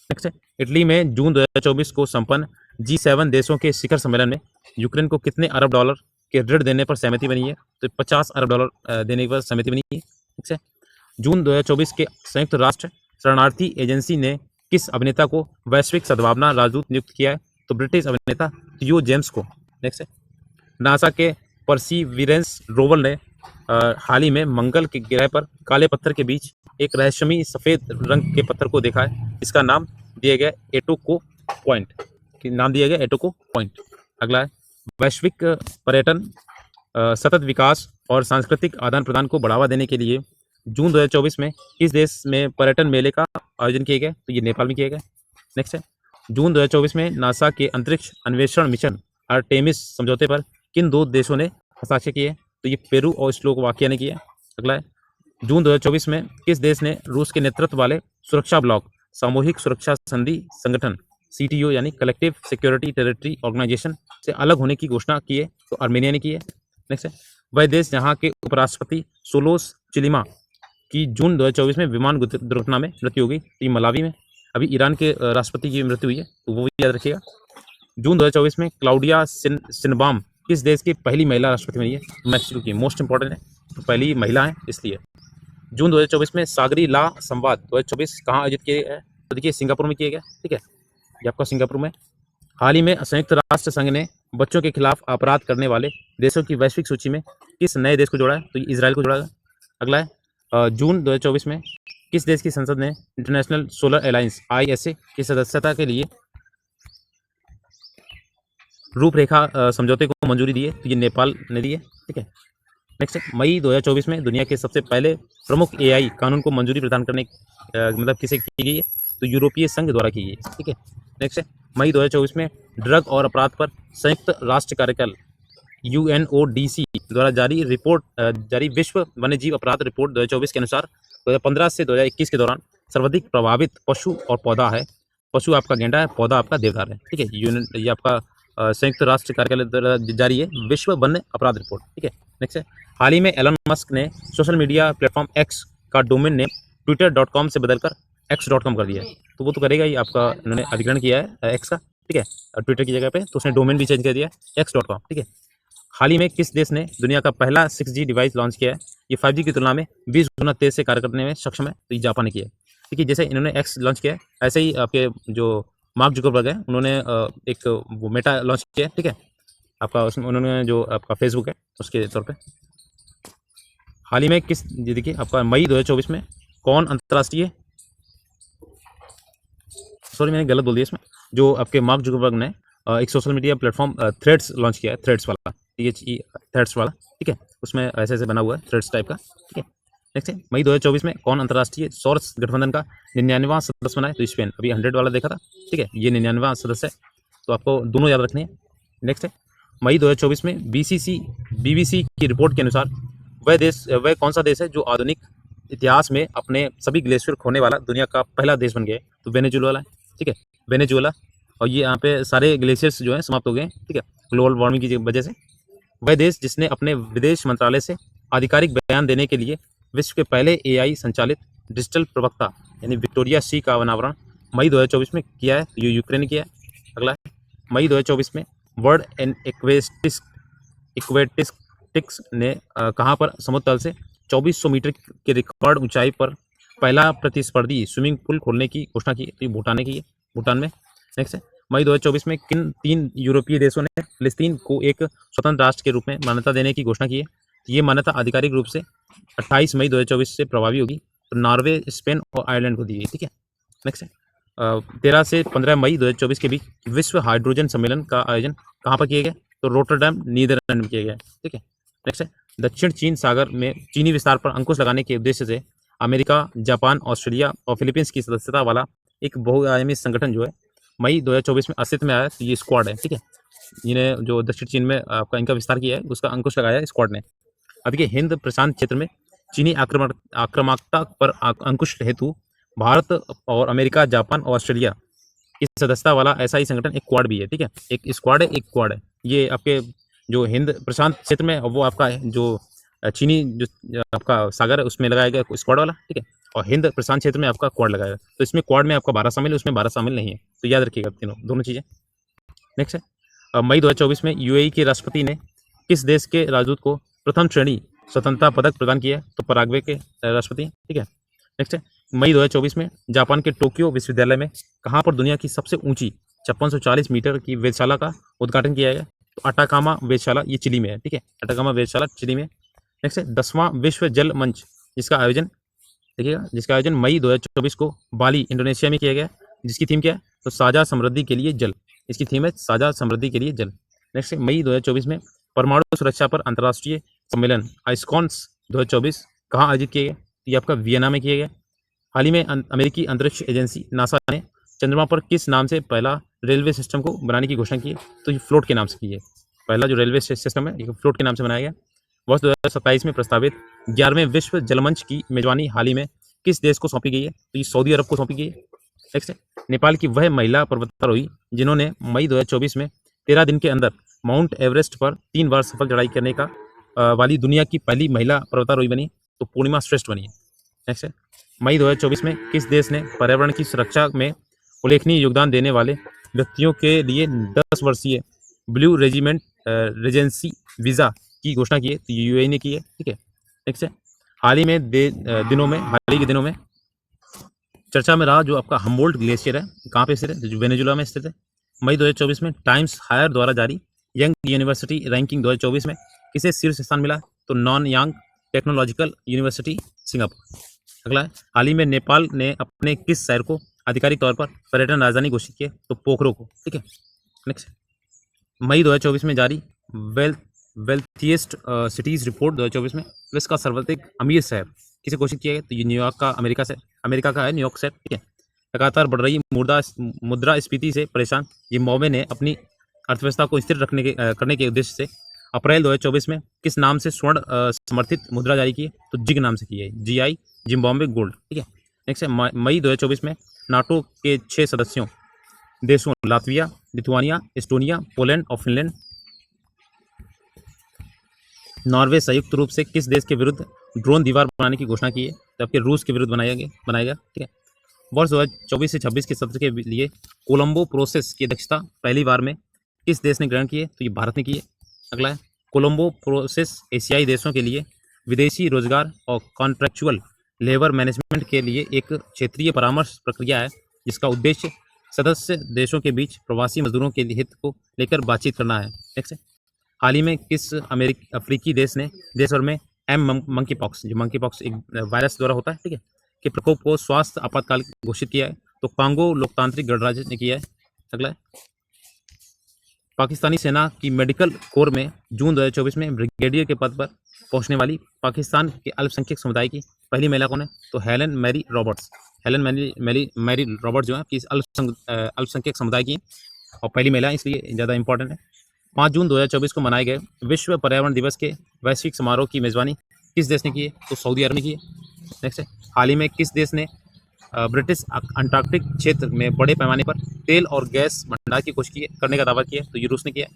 S1: नेक्स्ट है, इटली में जून 2024 को संपन्न G7 देशों के शिखर सम्मेलन में यूक्रेन को कितने अरब डॉलर के ऋण देने पर सहमति बनी है? तो 50 अरब डॉलर देने पर सहमति बनी है। ठीक है, जून 2024 के संयुक्त राष्ट्र शरणार्थी एजेंसी ने किस अभिनेता को वैश्विक सद्भावना राजदूत नियुक्त किया है? तो ब्रिटिश अभिनेता थियो जेम्स को। नेक्स्ट है, नासा के परसीविरेंस रोवर ने हाल ही में मंगल के ग्रह पर काले पत्थर के बीच एक रहस्यमयी सफेद रंग के पत्थर को देखा है। इसका नाम दिया गया एटोको पॉइंट। एटोको पॉइंट। अगला है वैश्विक पर्यटन, सतत विकास और सांस्कृतिक आदान प्रदान को बढ़ावा देने के लिए जून 2024 में किस देश में पर्यटन मेले का आयोजन किया गया? तो ये नेपाल में किया गया। नेक्स्ट है जून 2024 में नासा के अंतरिक्ष अन्वेषण मिशन आर्टेमिस समझौते पर किन दो देशों ने हस्ताक्षर किए? तो ये पेरू और स्लोवाकिया ने किया। अगला है जून 2024 में किस देश ने रूस के नेतृत्व वाले सुरक्षा ब्लॉक सामूहिक सुरक्षा संधि संगठन CTO यानी कलेक्टिव सिक्योरिटी टेरिटरी ऑर्गेनाइजेशन से अलग होने की घोषणा की है? तो आर्मेनिया ने की है। नेक्स्ट है वह देश जहाँ के उपराष्ट्रपति सोलोस चिलिमा की जून 2024 में विमान दुर्घटना में मृत्यु हो गई। तो ये मलावी में। अभी ईरान के राष्ट्रपति की मृत्यु हुई है, तो वो भी याद रखिएगा। जून 2024 में क्लाउडिया सिनबाम किस देश की पहली महिला राष्ट्रपति बनी है? मैक्सिको की। मोस्ट इंपॉर्टेंट है, तो पहली महिला है इसलिए। जून 2024 में सागरी ला संवाद 2024 कहाँ आयोजित किया गया है? तो देखिए सिंगापुर में किया गया। ठीक है, ये आपका सिंगापुर में। हाल ही में संयुक्त राष्ट्र संघ ने बच्चों के खिलाफ अपराध करने वाले देशों की वैश्विक सूची में किस नए देश को जोड़ा है? तो ये इजराइल को जोड़ा है। अगला है जून 2024 में किस देश की संसद ने इंटरनेशनल सोलर अलायंस ISA की सदस्यता के लिए रूपरेखा समझौते को मंजूरी दी है? तो ये नेपाल ने दी है। ठीक है, नेक्स्ट है मई 2024 में दुनिया के सबसे पहले प्रमुख AI कानून को मंजूरी प्रदान करने मतलब किसे की गई है? तो यूरोपीय संघ द्वारा की गई है। ठीक है, नेक्स्ट है मई 2024 में ड्रग और अपराध पर संयुक्त राष्ट्र कार्यकाल UNODC द्वारा जारी विश्व वन्यजीव अपराध रिपोर्ट 2024 के अनुसार 2015 से 2021 के दौरान सर्वाधिक प्रभावित पशु और पौधा है। पशु आपका गेंडा है, पौधा आपका देवदार है। ठीक है, ये आपका संयुक्त राष्ट्र कार्यालय द्वारा जारी है विश्व वन्य अपराध रिपोर्ट। ठीक है, नेक्स्ट है हाल ही में एलन मस्क ने सोशल मीडिया प्लेटफॉर्म X का डोमेन नेम twitter.com से बदलकर x.com कर दिया है। तो वो तो करेगा ही, आपका इन्होंने अधिग्रहण किया है X का। ठीक है, ट्विटर की जगह पे, तो उसने डोमेन भी चेंज कर दिया है x.com। ठीक है, हाल ही में किस देश ने दुनिया का पहला 6G डिवाइस लॉन्च किया है? ये 5G की तुलना में 20 गुना तेज से कार्य करने में सक्षम है। तो ये जापान ने किया है। ठीक है, जैसे इन्होंने X लॉन्च किया है, ऐसे ही आपके जो मार्क जुकरबर्ग है उन्होंने एक वो मेटा लॉन्च किया है। ठीक है, आपका उसमें उन्होंने जो आपका फेसबुक है उसके तौर पे। हाल ही में ये देखिए आपका मई 2024 में कौन अंतर्राष्ट्रीय, सॉरी मैंने गलत बोल दिया इसमें, जो आपके मार्क जुकरबर्ग ने एक social media platform threads launch किया है, थ्रेड्स वाला, थ्रेड्स वाला। ठीक है, उसमें ऐसे ऐसे बना हुआ है थ्रेड्स टाइप का। ठीक है, नेक्स्ट है मई 2024 में कौन अंतर्राष्ट्रीय सौर गठबंधन का 99वां सदस्य बना है? तो स्पेन। अभी 100 वाला देखा था। ठीक है, ये 99वां सदस्य है, तो आपको दोनों याद रखने हैं। नेक्स्ट है मई 2024 में BBC की रिपोर्ट के अनुसार वह कौन सा देश है जो आधुनिक इतिहास में अपने सभी ग्लेशियर खोने वाला दुनिया का पहला देश बन गया है? तो वेनेजुएला है। ठीक है, वेनेजुएला। और ये यहाँ पे सारे ग्लेशियर्स जो हैं समाप्त हो गए हैं। ठीक है, ग्लोबल वार्मिंग की वजह से। वह देश जिसने अपने विदेश मंत्रालय से आधिकारिक बयान देने के लिए विश्व के पहले AI संचालित डिजिटल प्रवक्ता यानी विक्टोरिया सी का अनावरण मई 2024 में किया है, ये यूक्रेन ने किया है। अगला है मई 2024 में वर्ल्ड एंड एक्वेटिक्स ने कहाँ पर समुद्र तल से 2400 मीटर के रिकॉर्ड ऊंचाई पर पहला प्रतिस्पर्धी स्विमिंग पूल खोलने की घोषणा की? तो भूटान ने की है, भूटान में। नेक्स्ट है मई 2024 में किन 3 यूरोपीय देशों ने फिलिस्तीन को एक स्वतंत्र राष्ट्र के रूप में मान्यता देने की घोषणा की है? ये मान्यता आधिकारिक रूप से 28 मई 2024 से प्रभावी होगी। तो नॉर्वे, स्पेन और आयरलैंड को दी गई। ठीक है, नेक्स्ट है 13 से 15 मई 2024 के बीच विश्व हाइड्रोजन सम्मेलन का आयोजन कहाँ पर किया गया? तो रोटरडैम, नीदरलैंड में किया गया। ठीक है, नेक्स्ट है दक्षिण चीन सागर में चीनी विस्तार पर अंकुश लगाने के उद्देश्य से अमेरिका, जापान, ऑस्ट्रेलिया और फिलीपींस की सदस्यता वाला एक बहुआयामी संगठन जो है मई 2024 में अस्तित्व में आया। तो ये स्क्वाड है। ठीक है, इन्हें जो दक्षिण चीन में आपका इनका विस्तार किया है उसका अंकुश लगाया है स्क्वाड ने। अब देखिए हिंद प्रशांत क्षेत्र में चीनी आक्रामकता पर अंकुश हेतु भारत और अमेरिका, जापान और ऑस्ट्रेलिया की सदस्यता वाला ऐसा ही संगठन एक क्वाड भी है। ठीक है, एक स्क्वाड है, एक क्वाड है। ये आपके जो हिंद प्रशांत क्षेत्र में वो आपका है जो चीनी जो आपका सागर है उसमें लगाया गया स्क्वाड वाला। ठीक है, और हिंद प्रशांत क्षेत्र में आपका क्वाड लगाया। तो इसमें क्वाड में आपका 12 शामिल है, उसमें 12 शामिल नहीं है। तो याद रखिएगा दोनों चीज़ें। नेक्स्ट है मई 2024 में UAE के राष्ट्रपति ने किस देश के राजदूत को प्रथम श्रेणी स्वतंत्रता पदक प्रदान किया है? तो पराग्वे के राष्ट्रपति। ठीक है, नेक्स्ट है मई 2024 में जापान के टोक्यो विश्वविद्यालय में कहाँ पर दुनिया की सबसे ऊंची 5640 मीटर की वेधशाला का उद्घाटन किया गया? तो अटाकामा वेधशाला ये चिली में है, ठीक है, अटाकामा वेधशाला चिली में। नेक्स्ट है 10वां विश्व जल मंच, जिसका आयोजन देखिएगा, जिसका आयोजन मई 2024 को बाली इंडोनेशिया में किया गया। जिसकी थीम क्या है, तो साझा समृद्धि के लिए जल, इसकी थीम है साझा समृद्धि के लिए जल। नेक्स्ट है मई 2024 में परमाणु सुरक्षा पर अंतर्राष्ट्रीय सम्मेलन आइस्कॉन्स 2024 कहाँ आयोजित किया गया, ये आपका वियना में किया गया। हाल ही में अमेरिकी अंतरिक्ष एजेंसी नासा ने चंद्रमा पर किस नाम से पहला रेलवे सिस्टम को बनाने की घोषणा की है, तो ये फ्लोट के नाम से की है। पहला जो रेलवे सिस्टम है ये फ्लोट के नाम से बनाया गया। वर्ष 2027 में प्रस्तावित 11वें विश्व जलमंच की मेजबानी हाल ही में किस देश को सौंपी गई है, तो ये सऊदी अरब को सौंपी गई है। नेक्स्ट है नेपाल की वह महिला पर्वतारोही जिन्होंने मई 2024 में 13 दिन के अंदर माउंट एवरेस्ट पर 3 बार सफल चढ़ाई करने का वाली दुनिया की पहली महिला पर्वतारोही बनी, तो पूर्णिमा श्रेष्ठ बनी है। नेक्स्ट है मई 2024 में किस देश ने पर्यावरण की सुरक्षा में उल्लेखनीय योगदान देने वाले व्यक्तियों के लिए 10 वर्षीय ब्लू रेजिमेंट रेजेंसी वीज़ा की घोषणा की है, तो यूएई ने की है, ठीक है। नेक्स्ट है हाल ही के दिनों में चर्चा में रहा जो आपका हम्बोल्ट ग्लेशियर है, कहाँ पे स्थित है, जो वेनेजुला में स्थित है। मई 2024 में टाइम्स हायर द्वारा जारी यंग यूनिवर्सिटी रैंकिंग 2024 में किसे शीर्ष स्थान मिला, तो नॉन यांग टेक्नोलॉजिकल यूनिवर्सिटी सिंगापुर। अगला है हाल ही में नेपाल ने अपने किस शहर को आधिकारिक तौर पर पर्यटन राजधानी घोषित किया, तो पोखरो को, ठीक है। नेक्स्ट मई 2024 में जारी वेल्थिएस्ट सिटीज रिपोर्ट 2024 में विश्व का सर्वाधिक अमीर शहर किसे घोषित किया गया, तो ये न्यूयॉर्क का अमेरिका का है न्यूयॉर्क शहर, ठीक है। लगातार बढ़ रही मुद्रास्फीति से परेशान जिम्बाब्वे ने अपनी अर्थव्यवस्था को स्थिर करने के उद्देश्य से अप्रैल 2024 में किस नाम से स्वर्ण समर्थित मुद्रा जारी की है, तो जिग नाम से की है, GI जिम्बाब्वे गोल्ड, ठीक है। नेक्स्ट है मई 2024 में नाटो के 6 सदस्यों देशों लातविया, लिथुआनिया, एस्टोनिया, पोलैंड और फिनलैंड, नॉर्वे संयुक्त रूप से किस देश के विरुद्ध ड्रोन दीवार बनाने की घोषणा की है, जबकि रूस के विरुद्ध बनाएगा, ठीक है। वर्ष 2024 से 26 के सत्र के लिए कोलंबो प्रोसेस की अध्यक्षता पहली बार में किस देश ने ग्रहण की है, तो ये भारत ने की है। अगला है कोलंबो प्रोसेस एशियाई देशों के लिए विदेशी रोजगार और कॉन्ट्रेक्चुअल लेबर मैनेजमेंट के लिए एक क्षेत्रीय परामर्श प्रक्रिया है, जिसका उद्देश्य सदस्य देशों के बीच प्रवासी मजदूरों के हित को लेकर बातचीत करना है। नेक्स्ट है हाल ही में किस अफ्रीकी देश ने देश भर में मंकी पॉक्स, जो मंकी पॉक्स एक वायरस द्वारा होता है, ठीक है, के प्रकोप को स्वास्थ्य आपातकाल घोषित किया है, तो कांगो लोकतांत्रिक गणराज्य ने किया है। अगला है पाकिस्तानी सेना की मेडिकल कोर में जून 2024 में ब्रिगेडियर के पद पर पहुंचने वाली पाकिस्तान के अल्पसंख्यक समुदाय की पहली महिला कौन है, तो हेलन मैरी रॉबर्ट्स जो है कि अल्पसंख्यक समुदाय की और पहली महिला, इसलिए ज़्यादा इंपॉर्टेंट है। 5 जून 2024 को मनाए गए विश्व पर्यावरण दिवस के वैश्विक समारोह की मेजबानी किस देश ने की है, तो सऊदी अरब ने की है। नेक्स्ट है हाल ही में किस देश ने ब्रिटिश अंटार्कटिक क्षेत्र में बड़े पैमाने पर तेल और गैस भंडार की कोशिश करने का दावा किया, तो ये रूस ने किया।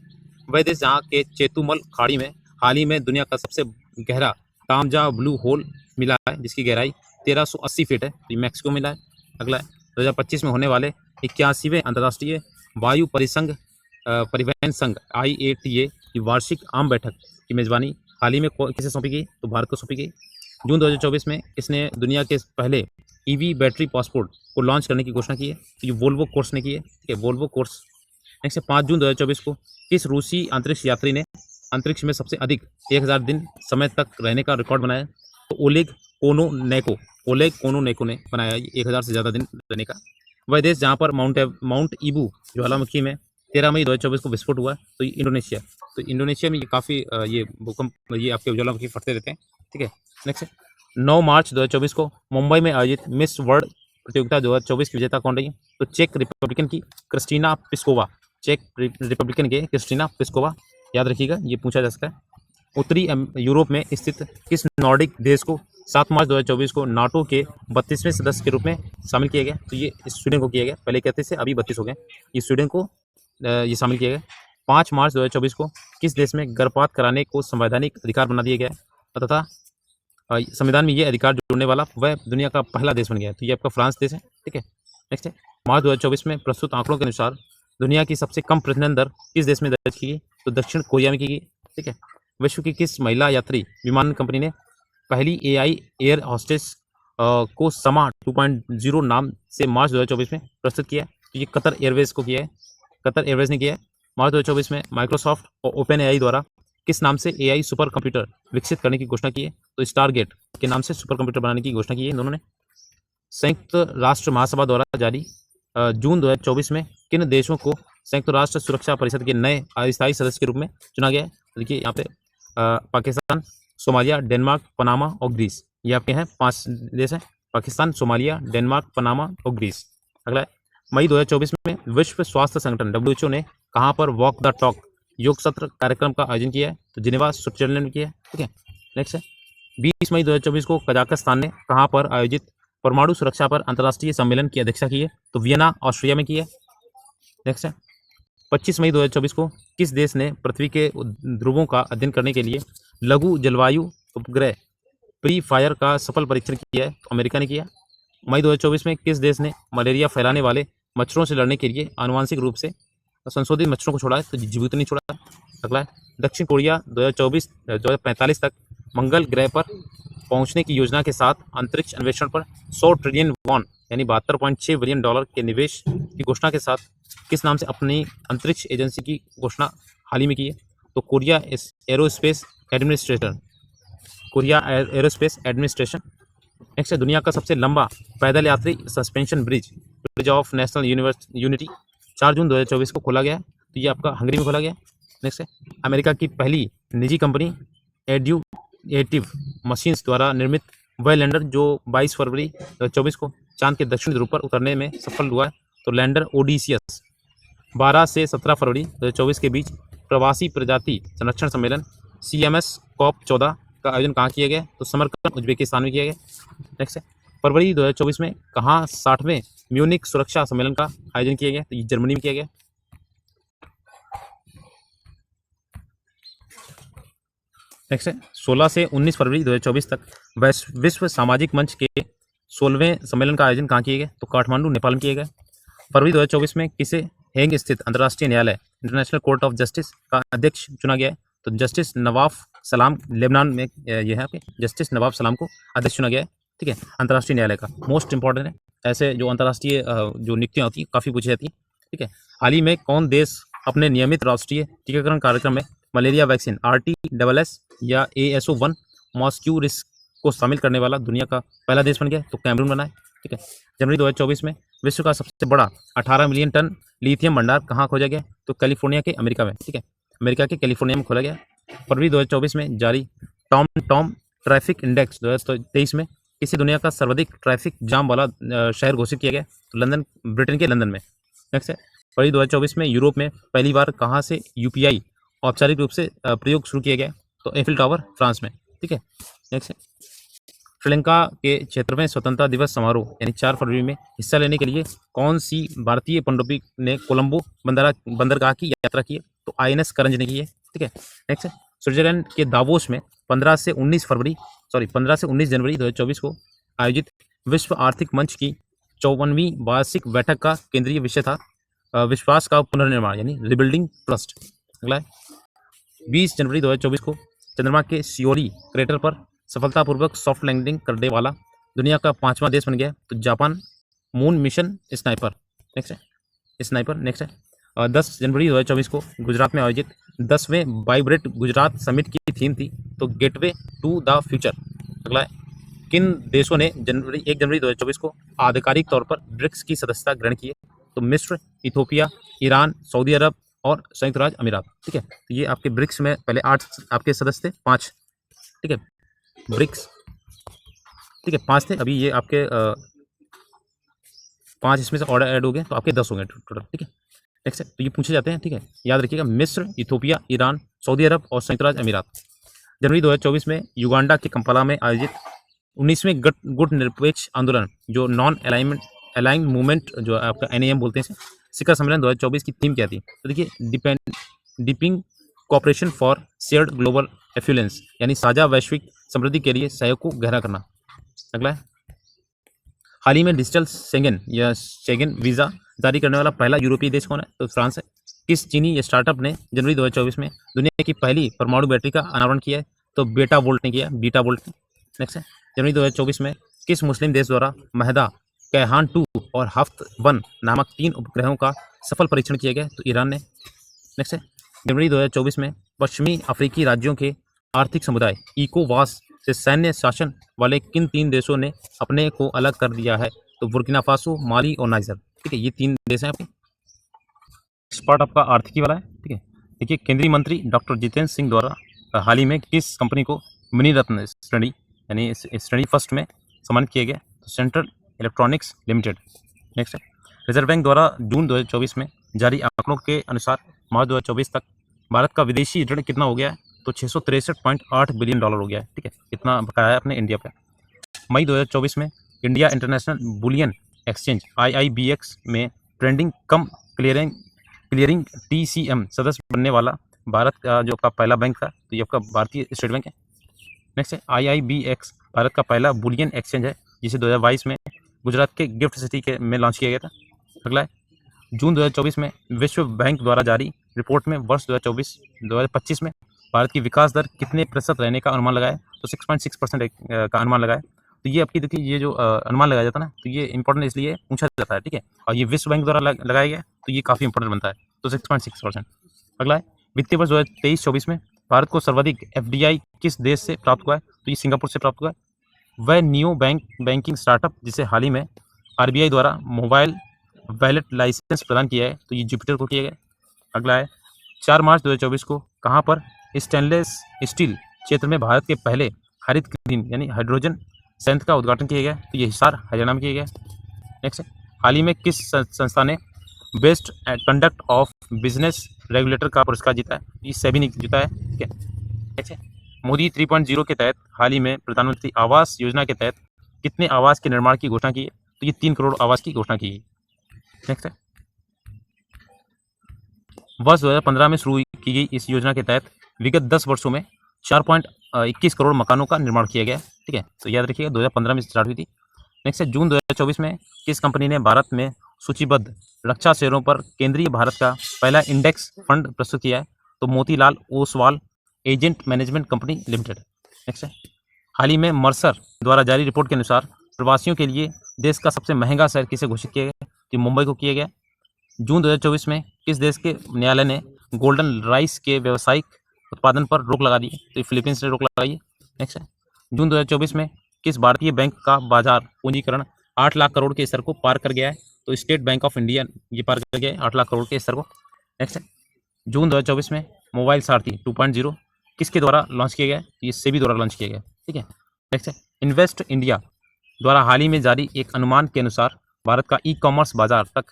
S1: वह देश जहाँ के चेतुमल खाड़ी में हाल ही में दुनिया का सबसे गहरा तामजा ब्लू होल मिला है, जिसकी गहराई 1380 फीट है, तो ये मैक्सिको मिला है। अगला है 2025 में होने वाले 81वें अंतर्राष्ट्रीय वायु परिवहन संघ IATA की वार्षिक आम बैठक की मेजबानी हाल ही में किसे सौंपी गई, तो भारत को सौंपी गई। जून 2024 में इसने दुनिया के पहले EV बैटरी पासपोर्ट को लॉन्च करने की घोषणा की है, तो ये वोल्वो कोर्स ने की है, ठीक है, वोल्वो कोर्स। नेक्स्ट है 5 जून 2024 को किस रूसी अंतरिक्ष यात्री ने अंतरिक्ष में सबसे अधिक 1000 दिन समय तक रहने का रिकॉर्ड बनाया, तो ओलेग कोनोनेको ने बनाया 1000 से ज़्यादा दिन रहने का। वह देश जहाँ पर माउंट ईबू ज्वालामुखी में 13 मई 2024 को विस्फोट हुआ, तो इंडोनेशिया। तो इंडोनेशिया में ये काफ़ी ये भूकंप, ये आपके ज्वालामुखी फटते रहते हैं, ठीक है। नेक्स्ट है 9 मार्च 2024 को मुंबई में आयोजित मिस वर्ल्ड प्रतियोगिता 2024 की विजेता कौन रही, तो चेक रिपब्लिकन की क्रिस्टीना पिस्कोवा, याद रखिएगा, ये पूछा जा सकता है। उत्तरी यूरोप में स्थित किस नॉर्डिक देश को 7 मार्च 2024 को नाटो के 32वें सदस्य के रूप में शामिल किया गया, तो ये स्वीडन को किया गया, पहले कहते थे अभी 32 हो गए, ये स्वीडन को ये शामिल किया गया। 5 मार्च 2024 को किस देश में गर्भपात कराने को संवैधानिक अधिकार बना दिया गया तथा संविधान में ये अधिकार जोड़ने वाला वह दुनिया का पहला देश बन गया, तो ये आपका फ्रांस देश है, ठीक है। नेक्स्ट है मार्च 2024 में प्रस्तुत आंकड़ों के अनुसार दुनिया की सबसे कम प्रजनन दर किस देश में दर्ज की गई, तो दक्षिण कोरिया में की गई, ठीक है। विश्व की किस महिला यात्री विमान कंपनी ने पहली AI एयर होस्टेस को समा 2.0 नाम से मार्च 2024 में प्रस्तुत किया, तो ये कतर एयरवेज ने किया है। मार्च 2024 में माइक्रोसॉफ्ट और ओपन एआई द्वारा किस नाम से एआई सुपर कंप्यूटर विकसित करने की घोषणा की है? तो स्टारगेट के नाम से सुपर कंप्यूटर बनाने की घोषणा की है इन दोनों ने। संयुक्त राष्ट्र महासभा द्वारा जारी जून 2024 में किन देशों को संयुक्त राष्ट्र सुरक्षा परिषद के नए अस्थायी सदस्य के रूप में चुना गया है? तो देखिए यहाँ पे पाकिस्तान, सोमालिया, डेनमार्क, पनामा और ग्रीस, ये आपके हैं 5 देश हैं। पाकिस्तान, सोमालिया, डेनमार्क, पनामा और ग्रीस। अगला है मई 2024 में विश्व स्वास्थ्य संगठन WHO ने कहाँ पर वॉक द टॉक योग सत्र कार्यक्रम का आयोजन किया है? तो जिनेवा, स्विट्जरलैंड में किया है। ठीक है, नेक्स्ट है 20 मई 2024 को कजाकिस्तान ने कहाँ पर आयोजित परमाणु सुरक्षा पर अंतर्राष्ट्रीय सम्मेलन की अध्यक्षता की है? तो वियना, ऑस्ट्रिया में की है। नेक्स्ट है 25 मई 2024 को किस देश ने पृथ्वी के ध्रुवों का अध्ययन करने के लिए लघु जलवायु उपग्रह प्री फायर का सफल परीक्षण किया है? तो अमेरिका ने किया। मई 2024 में किस देश ने मलेरिया फैलाने वाले मच्छरों से लड़ने के लिए आनुवांशिक रूप से संशोधित मच्छरों को छोड़ा है? तो जिबूती ने छोड़ा। अगला है दक्षिण कोरिया 2045 तक मंगल ग्रह पर पहुंचने की योजना के साथ अंतरिक्ष अन्वेषण पर 100 ट्रिलियन वॉन यानी $72.6 बिलियन के निवेश की घोषणा के साथ किस नाम से अपनी अंतरिक्ष एजेंसी की घोषणा हाल ही में की है? तो Korea aerospace administration, Korea aerospace administration. Next है दुनिया का सबसे लंबा पैदल यात्री suspension bridge, bridge of national unity 4 जून 2024 को खोला गया है। तो ये आपका हंगरी में खोला गया है। नेक्स्ट है अमेरिका की पहली निजी कंपनी एड्यूएटिव मशीन्स द्वारा निर्मित वह लैंडर जो 22 फरवरी 2024 को चांद के दक्षिण ध्रुव पर उतरने में सफल हुआ है। तो लैंडर ओडिसियस 12 से 17 फरवरी 2024 के बीच प्रवासी प्रजाति संरक्षण सम्मेलन CMS COP14 का आयोजन कहाँ किया गया? तो समरकंद, उज्बेकिस्तान में किया गया। नेक्स्ट है फरवरी 2024 में कहाँ 60वें म्यूनिक सुरक्षा सम्मेलन का आयोजन किया गया? तो ये जर्मनी में किया गया। नेक्स्ट है 16 से 19 फरवरी 2024 तक विश्व सामाजिक मंच के 16वें सम्मेलन का आयोजन कहाँ किया गया? तो काठमांडू, नेपाल में किया गया। फरवरी 2024 में किसे हेग स्थित अंतर्राष्ट्रीय न्यायालय इंटरनेशनल कोर्ट ऑफ जस्टिस का अध्यक्ष चुना गया है? तो जस्टिस नवाफ सलाम, लेबनान में ये है आपके जस्टिस नवाफ सलाम को अध्यक्ष चुना गया है। ठीक है, अंतर्राष्ट्रीय न्यायालय का मोस्ट इंपॉर्टेंट है। ऐसे जो अंतर्राष्ट्रीय जो नियुक्तियाँ होती हैं काफ़ी पूछी जाती हैं। ठीक है, हाल ही में कौन देश अपने नियमित राष्ट्रीय टीकाकरण कार्यक्रम में मलेरिया वैक्सीन RTSS या AS01 मॉस्क्यू रिस्क को शामिल करने वाला दुनिया का पहला देश बन गया? तो कैमरून बना है। ठीक है, जनवरी 2024 में विश्व का सबसे बड़ा 18 मिलियन टन लिथियम भंडार कहाँ खोजा गया? तो कैलिफोर्निया के अमेरिका में। ठीक है, अमेरिका के कैलिफोर्निया में खोला गया। फरवरी 2024 में जारी टॉम ट्रैफिक इंडेक्स 2023 में किसी दुनिया का सर्वाधिक ट्रैफिक जाम वाला शहर घोषित किया गया? तो लंदन, ब्रिटेन के लंदन में। नेक्स्ट है फरवरी 2024 में यूरोप में पहली बार कहाँ से UPI औपचारिक रूप से प्रयोग शुरू किया गया? तो एफिल टावर, फ्रांस में। ठीक है, नेक्स्ट है श्रीलंका के 76वें स्वतंत्रता दिवस समारोह यानी 4 फरवरी में हिस्सा लेने के लिए कौन सी भारतीय पनडुब्बी ने कोलंबो बंदरगाह की यात्रा की है? तो INS करंज ने की है। ठीक है, नेक्स्ट है स्विट्जरलैंड के दावोस में 15 से 19 जनवरी 2024 को आयोजित विश्व आर्थिक मंच की 54वीं वार्षिक बैठक का केंद्रीय विषय था विश्वास का पुनर्निर्माण यानी रिबिल्डिंग ट्रस्ट। अगला है 20 जनवरी 2024 को चंद्रमा के सियोरी क्रेटर पर सफलतापूर्वक सॉफ्ट लैंडिंग करने वाला दुनिया का 5वां देश बन गया। तो Japan, moon mission sniper. Next है 10 जनवरी 2024 को गुजरात में आयोजित 10वें वाइब्रेट गुजरात समिट की थीम थी तो गेटवे टू द फ्यूचर। अगला है किन देशों ने 1 जनवरी 2024 को आधिकारिक तौर पर ब्रिक्स की सदस्यता ग्रहण की है? तो मिस्र, इथोपिया, ईरान, सऊदी अरब और संयुक्त राज्य अमीरात। ठीक है, तो ये आपके ब्रिक्स में पहले 8 आपके सदस्य थे, 5। ठीक है, ब्रिक्स, ठीक है 5 थे, अभी ये आपके 5 इसमें से ऑर्डर ऐड हो गए तो आपके 10 हो गए टोटल। ठीक है, नेक्स्ट है तो ये पूछे जाते हैं। ठीक है, याद रखिएगा मिस्र, इथोपिया, ईरान, सऊदी अरब और संयुक्त राज्य अमीरात। जनवरी 2024 में युगांडा के कंपाला में आयोजित 19वें गुट निरपेक्ष आंदोलन जो नॉन अलाइंड मूवमेंट जो आपका NAM बोलते हैं शिखर सम्मेलन 2024 की थीम क्या थी? तो देखिए deepening cooperation for shared global affluence यानी साझा वैश्विक समृद्धि के लिए सहयोग को गहरा करना। अगला है हाल ही में डिजिटल शेंगेन वीज़ा जारी करने वाला पहला यूरोपीय देश कौन है? तो फ्रांस है। किस चीनी स्टार्टअप ने जनवरी 2024 में दुनिया की पहली परमाणु बैटरी का अनावरण किया है? तो बीटा वोल्ट ने किया, बीटा वोल्ट ने। नेक्स्ट है जनवरी 2024 में किस मुस्लिम देश द्वारा महदा, कैहान 2 और हफ्त 1 नामक 3 उपग्रहों का सफल परीक्षण किया गया? तो ईरान ने। नेक्स्ट है जनवरी 2024 में पश्चिमी अफ्रीकी राज्यों के आर्थिक समुदाय इकोवास से सैन्य शासन वाले किन 3 देशों ने अपने को अलग कर दिया है? तो बुर्किना फासो, माली और नाइजर। ठीक है, ये 3 देश हैं आपके। नेक्स्ट पार्ट आपका आर्थिकी वाला है। ठीक है, देखिए केंद्रीय मंत्री डॉक्टर जितेंद्र सिंह द्वारा हाल ही में किस कंपनी को मिनी रत्न श्रेणी यानी श्रेणी फर्स्ट में सम्मानित किया गया? तो सेंट्रल इलेक्ट्रॉनिक्स लिमिटेड। नेक्स्ट है रिजर्व बैंक द्वारा जून 2024 में जारी आंकड़ों के अनुसार मार्च 2024 तक भारत का विदेशी ऋण कितना हो गया है? तो 663.8 बिलियन डॉलर हो गया है। ठीक है, इतना बकाया है अपने इंडिया पे। मई 2024 में India international bullion exchange IIBX में ट्रेंडिंग कम क्लियरिंग TCM सदस्य बनने वाला भारत का जो आपका पहला बैंक था, तो ये आपका भारतीय स्टेट बैंक है। नेक्स्ट है IIBX भारत का पहला बुलियन एक्सचेंज है, जिसे 2022 में गुजरात के गिफ्ट सिटी के में लॉन्च किया गया था। अगला है जून 2024 में विश्व बैंक द्वारा जारी रिपोर्ट में वर्ष 2024-2025 में भारत की विकास दर कितने प्रतिशत रहने का अनुमान लगाया? तो 6.6% का अनुमान लगाया। तो ये आपकी देखिए ये जो अनुमान लगाया जाता है ना, तो ये इंपॉर्टेंट इसलिए पूछा जाता है। ठीक है, और ये विश्व बैंक द्वारा लगाया गया, तो ये काफ़ी इंपॉर्टेंट बनता है। तो 6.6%। अगला है वित्तीय वर्ष 2023-24 में भारत को सर्वाधिक FDI किस देश से प्राप्त हुआ है? तो ये सिंगापुर से प्राप्त हुआ है। वह नियो बैंकिंग स्टार्टअप जिसे हाल ही में RBI द्वारा मोबाइल वैलेट लाइसेंस प्रदान किया है, तो ये जुपिटर को किया गया। अगला है 4 मार्च 2024 को कहाँ पर स्टेनलेस स्टील क्षेत्र में भारत के पहले हरित ग्रीन यानी हाइड्रोजन संयंत्र का उद्घाटन किया गया? तो ये हिसार हरियाणा में किया गया। नेक्स्ट है हाल ही में किस संस्था ने best conduct of business regulator का पुरस्कार जीता है? ये सेबी ने जीता है। ठीक है, नेक्स्ट है मोदी 3.0 के तहत हाल ही में प्रधानमंत्री आवास योजना के तहत कितने आवास के निर्माण की घोषणा की है? तो ये 3 करोड़ आवास की घोषणा की है। नेक्स्ट है वर्ष 2015 में शुरू की गई इस योजना के तहत विगत 10 वर्षों में 4.21 करोड़ मकानों का निर्माण किया गया। ठीक है, तो याद रखिएगा 2015 में स्टार्ट हुई थी। नेक्स्ट है जून 2024 में किस कंपनी ने भारत में सूचीबद्ध रक्षा शेयरों पर केंद्रीय भारत का पहला इंडेक्स फंड प्रस्तुत किया है? तो Motilal Oswal agent management company limited. Next है हाल ही में मर्सर द्वारा जारी रिपोर्ट के अनुसार प्रवासियों के लिए देश का सबसे महंगा शहर किसे घोषित किया गया? तो मुंबई को किया गया। जून 2024 में किस देश के न्यायालय ने गोल्डन राइस के व्यावसायिक उत्पादन पर रोक लगा दी? तो फिलीपींस ने रोक लगाई है। नेक्स्ट है जून 2024 में किस भारतीय बैंक का बाजार पूंजीकरण 8 लाख करोड़ के स्तर को पार कर गया है? तो स्टेट बैंक ऑफ इंडिया ये पार कर गया है 8 लाख करोड़ के स्तर को। नेक्स्ट है जून 2024 में मोबाइल सारथी 2.0 किसके द्वारा लॉन्च किया गया? ये सेबी द्वारा लॉन्च किया गया। ठीक है, नेक्स्ट है इन्वेस्ट इंडिया द्वारा हाल ही में जारी एक अनुमान के अनुसार भारत का ई-कॉमर्स बाजार तक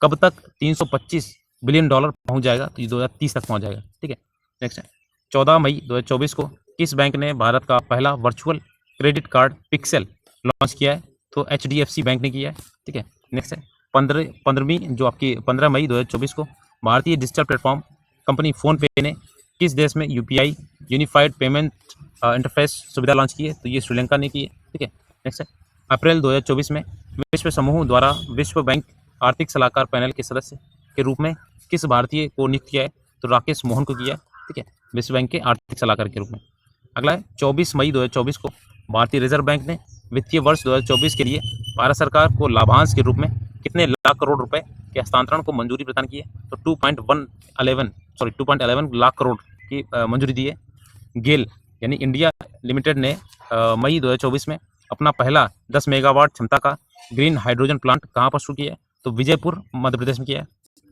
S1: कब तक 325 बिलियन डॉलर पहुंच जाएगा? तो ये 2030 तक पहुंच जाएगा। ठीक है, नेक्स्ट है 14 मई 2024 को किस बैंक ने भारत का पहला virtual credit card pixel launch किया है? तो HDFC बैंक ने किया है। ठीक है, नेक्स्ट है 15 मई 2024 को भारतीय डिजिटल प्लेटफॉर्म कंपनी फ़ोनपे ने किस देश में UPI यूनिफाइड पेमेंट इंटरफेस सुविधा लॉन्च की है? तो ये श्रीलंका ने की है। ठीक है, नेक्स्ट है अप्रैल 2024 में विश्व समूह द्वारा विश्व बैंक आर्थिक सलाहकार पैनल के सदस्य के रूप में किस भारतीय को नियुक्त किया है? तो राकेश मोहन को किया है। ठीक है, विश्व बैंक के आर्थिक सलाहकार के रूप में। अगला है 24 मई 2024 को भारतीय रिजर्व बैंक ने वित्तीय वर्ष 2024 के लिए भारत सरकार को लाभांश के रूप में कितने लाख करोड़ रुपए के हस्तांतरण को मंजूरी प्रदान की है? तो 2.11 लाख करोड़ की मंजूरी दी है। गेल यानी इंडिया लिमिटेड ने मई 2024 में अपना पहला 10 मेगावाट क्षमता का ग्रीन हाइड्रोजन प्लांट कहाँ पर शुरू किया है? तो विजयपुर मध्य प्रदेश में किया है।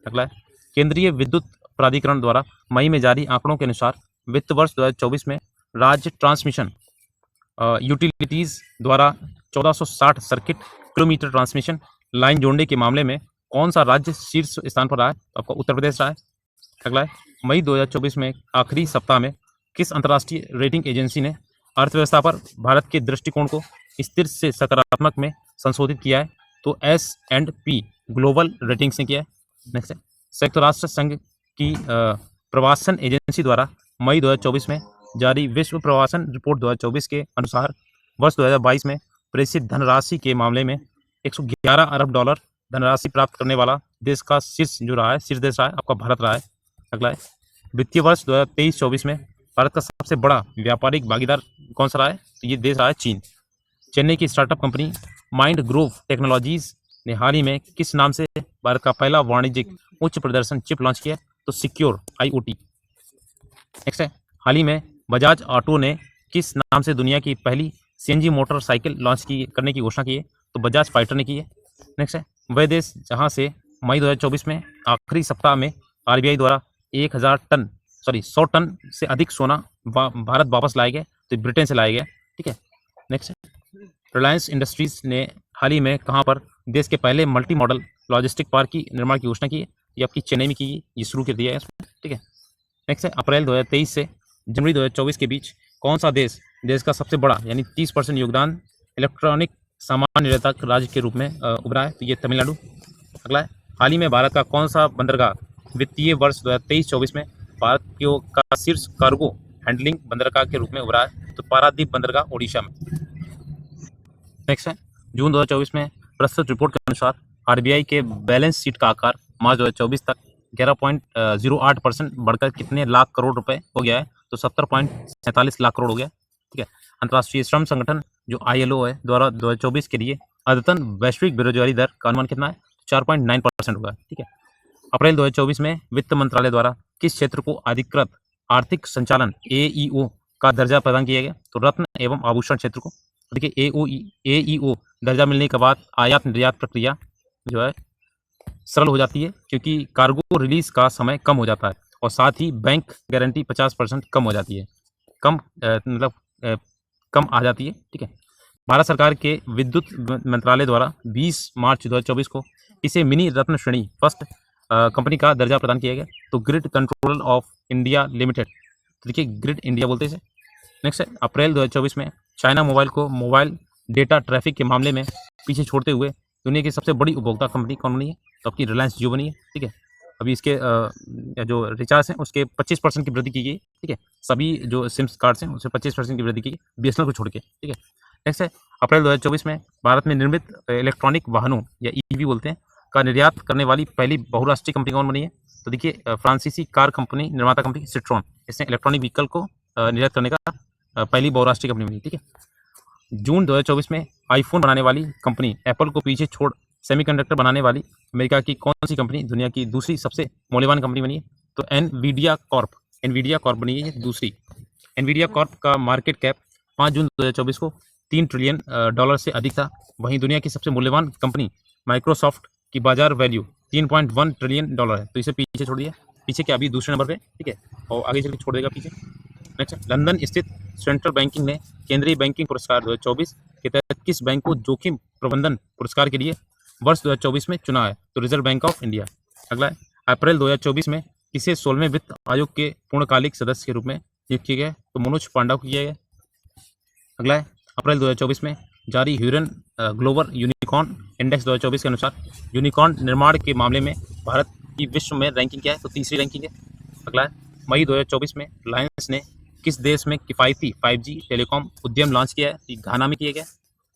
S1: अगला है केंद्रीय विद्युत प्राधिकरण द्वारा मई में जारी आंकड़ों के अनुसार वित्त वर्ष 2024 में राज्य ट्रांसमिशन यूटिलिटीज द्वारा 1460 सर्किट किलोमीटर ट्रांसमिशन लाइन जोड़ने के मामले में कौन सा राज्य शीर्ष स्थान पर रहा है? तो आपका उत्तर प्रदेश रहा है। अगला है मई 2024 में आखिरी सप्ताह में किस अंतर्राष्ट्रीय रेटिंग एजेंसी ने अर्थव्यवस्था पर भारत के दृष्टिकोण को स्थिर से सकारात्मक में संशोधित किया है? तो S&P ग्लोबल रेटिंग्स ने किया है। नेक्स्ट है संयुक्त राष्ट्र संघ की प्रवासन एजेंसी द्वारा मई 2024 में जारी विश्व प्रवासन रिपोर्ट 2024 के अनुसार वर्ष 2022 में प्रेषित धनराशि के मामले में 111 अरब डॉलर धनराशि प्राप्त करने वाला देश का शीर्ष देश रहा है आपका भारत रहा है। अगला है वित्तीय वर्ष 2023-24 में भारत का सबसे बड़ा व्यापारिक भागीदार कौन सा रहा है? तो ये देश रहा है चीन। चेन्नई की startup company mind Grove technologies ने हाल ही में किस नाम से भारत का पहला वाणिज्यिक उच्च प्रदर्शन चिप लॉन्च किया? तो सिक्योर IoT। नेक्स्ट है, हाल ही में बजाज ऑटो ने किस नाम से दुनिया की पहली CNG मोटरसाइकिल लॉन्च करने की घोषणा की है? तो बजाज फाइटर ने की है। नेक्स्ट है, वह देश जहां से मई 2024 में आखिरी सप्ताह में RBI द्वारा 100 टन से अधिक सोना भारत वापस लाया गया, तो ब्रिटेन से लाया गया। ठीक है। नेक्स्ट है, रिलायंस इंडस्ट्रीज ने हाल ही में कहां पर देश के पहले मल्टी मॉडल लॉजिस्टिक पार्क की निर्माण की घोषणा की है? ये आपकी चेन्नई में की है, ये शुरू कर दिया है इसमें। ठीक है। नेक्स्ट है, अप्रैल 2023 से जनवरी 2024 के बीच कौन सा देश का सबसे बड़ा यानी 30% योगदान इलेक्ट्रॉनिक सामान निर्यातक राज्य के रूप में उभरा है? तो ये तमिलनाडु। अगला है, हाल ही में भारत का कौन सा बंदरगाह वित्तीय वर्ष 2023-24 में भारत का शीर्ष कार्गो हैंडलिंग बंदरगाह के रूप में उभरा है? तो पारादीप बंदरगाह ओडिशा में। नेक्स्ट है, जून 2024 में प्रस्तुत रिपोर्ट के अनुसार RBI के बैलेंस शीट का आकार मार्च 2024 तक 11.08% बढ़कर कितने लाख करोड़ रुपए हो गया है? तो 70.47 लाख करोड़ हो गया। ठीक है। अंतर्राष्ट्रीय श्रम संगठन जो ILO है द्वारा 2024 के लिए अद्यतन वैश्विक बेरोजगारी दर का अनुमान कितना है? 4.9% होगा। ठीक है। अप्रैल 2024 में वित्त मंत्रालय द्वारा किस क्षेत्र को अधिकृत आर्थिक संचालन AEO का दर्जा प्रदान किया गया? तो रत्न एवं आभूषण क्षेत्र को। देखिए AEO दर्जा मिलने के बाद आयात निर्यात प्रक्रिया जो है सरल हो जाती है, क्योंकि कार्गो रिलीज का समय कम हो जाता है और साथ ही बैंक गारंटी 50% कम हो जाती है, कम आ जाती है। ठीक है। भारत सरकार के विद्युत मंत्रालय द्वारा 20 मार्च 2024 को इसे मिनी रत्न श्रेणी फर्स्ट कंपनी का दर्जा प्रदान किया गया, तो grid controller of India limited. देखिए ग्रिड इंडिया बोलते हैं। नेक्स्ट है, अप्रैल 2024 में चाइना मोबाइल को मोबाइल डेटा ट्रैफिक के मामले में पीछे छोड़ते हुए दुनिया की सबसे बड़ी उपभोक्ता कंपनी कौन बनी है? तो आपकी रिलायंस जियो बनी है। ठीक है। अभी इसके जो रिचार्ज हैं उसके 25% की वृद्धि की गई। ठीक है। सभी जो सिम्स कार्ड्स हैं उससे 25% की वृद्धि की गई, BSNL को छोड़ के। ठीक है। नेक्स्ट है, अप्रैल 2024 में भारत में निर्मित इलेक्ट्रॉनिक वाहनों या EV बोलते हैं का निर्यात करने वाली पहली बहुराष्ट्रीय कंपनी कौन बनी है? तो देखिए फ्रांसीसी कार कंपनी निर्माता कंपनी सिट्रॉन, इसने इलेक्ट्रॉनिक व्हीकल को निर्यात करने का पहली बहुराष्ट्रीय कंपनी बनी। ठीक है। जून 2024 में आईफोन बनाने वाली कंपनी एप्पल को पीछे छोड़ सेमीकंडक्टर बनाने वाली अमेरिका की कौन सी कंपनी दुनिया की दूसरी सबसे मूल्यवान कंपनी बनी है? तो एनवीडिया कॉर्प बनी है दूसरी। एनवीडिया कॉर्प का मार्केट कैप 5 जून 2024 को $3 ट्रिलियन से अधिक था। वहीं दुनिया की सबसे मूल्यवान कंपनी माइक्रोसॉफ्ट की बाजार वैल्यू $3.1 ट्रिलियन है। तो इसे पीछे छोड़ दिया, पीछे क्या अभी दूसरे नंबर पे। ठीक है। और आगे चल के छोड़ देगा पीछे। नेक्स्ट, लंदन स्थित सेंट्रल बैंकिंग ने केंद्रीय बैंकिंग पुरस्कार 2024 के तहत किस बैंक को जोखिम प्रबंधन पुरस्कार के लिए वर्ष 2024 में चुना है? तो रिजर्व बैंक ऑफ इंडिया। अगला है, अप्रैल 2024 में किसे 16वें वित्त आयोग के पूर्णकालिक सदस्य के रूप में नियुक्त किया गया? तो मनोज पांडा को किया गया। अगला है, अप्रैल 2024 में जारी ह्यूरन ग्लोबल यूनिकॉर्न इंडेक्स 2024 के अनुसार यूनिकॉर्न निर्माण के मामले में भारत की विश्व में रैंकिंग क्या है? तो तीसरी रैंकिंग है। अगला है, मई 2024 में रिलायंस ने किस देश में किफ़ायती 5G टेलीकॉम उद्यम लॉन्च किया है? घाना में किया गया।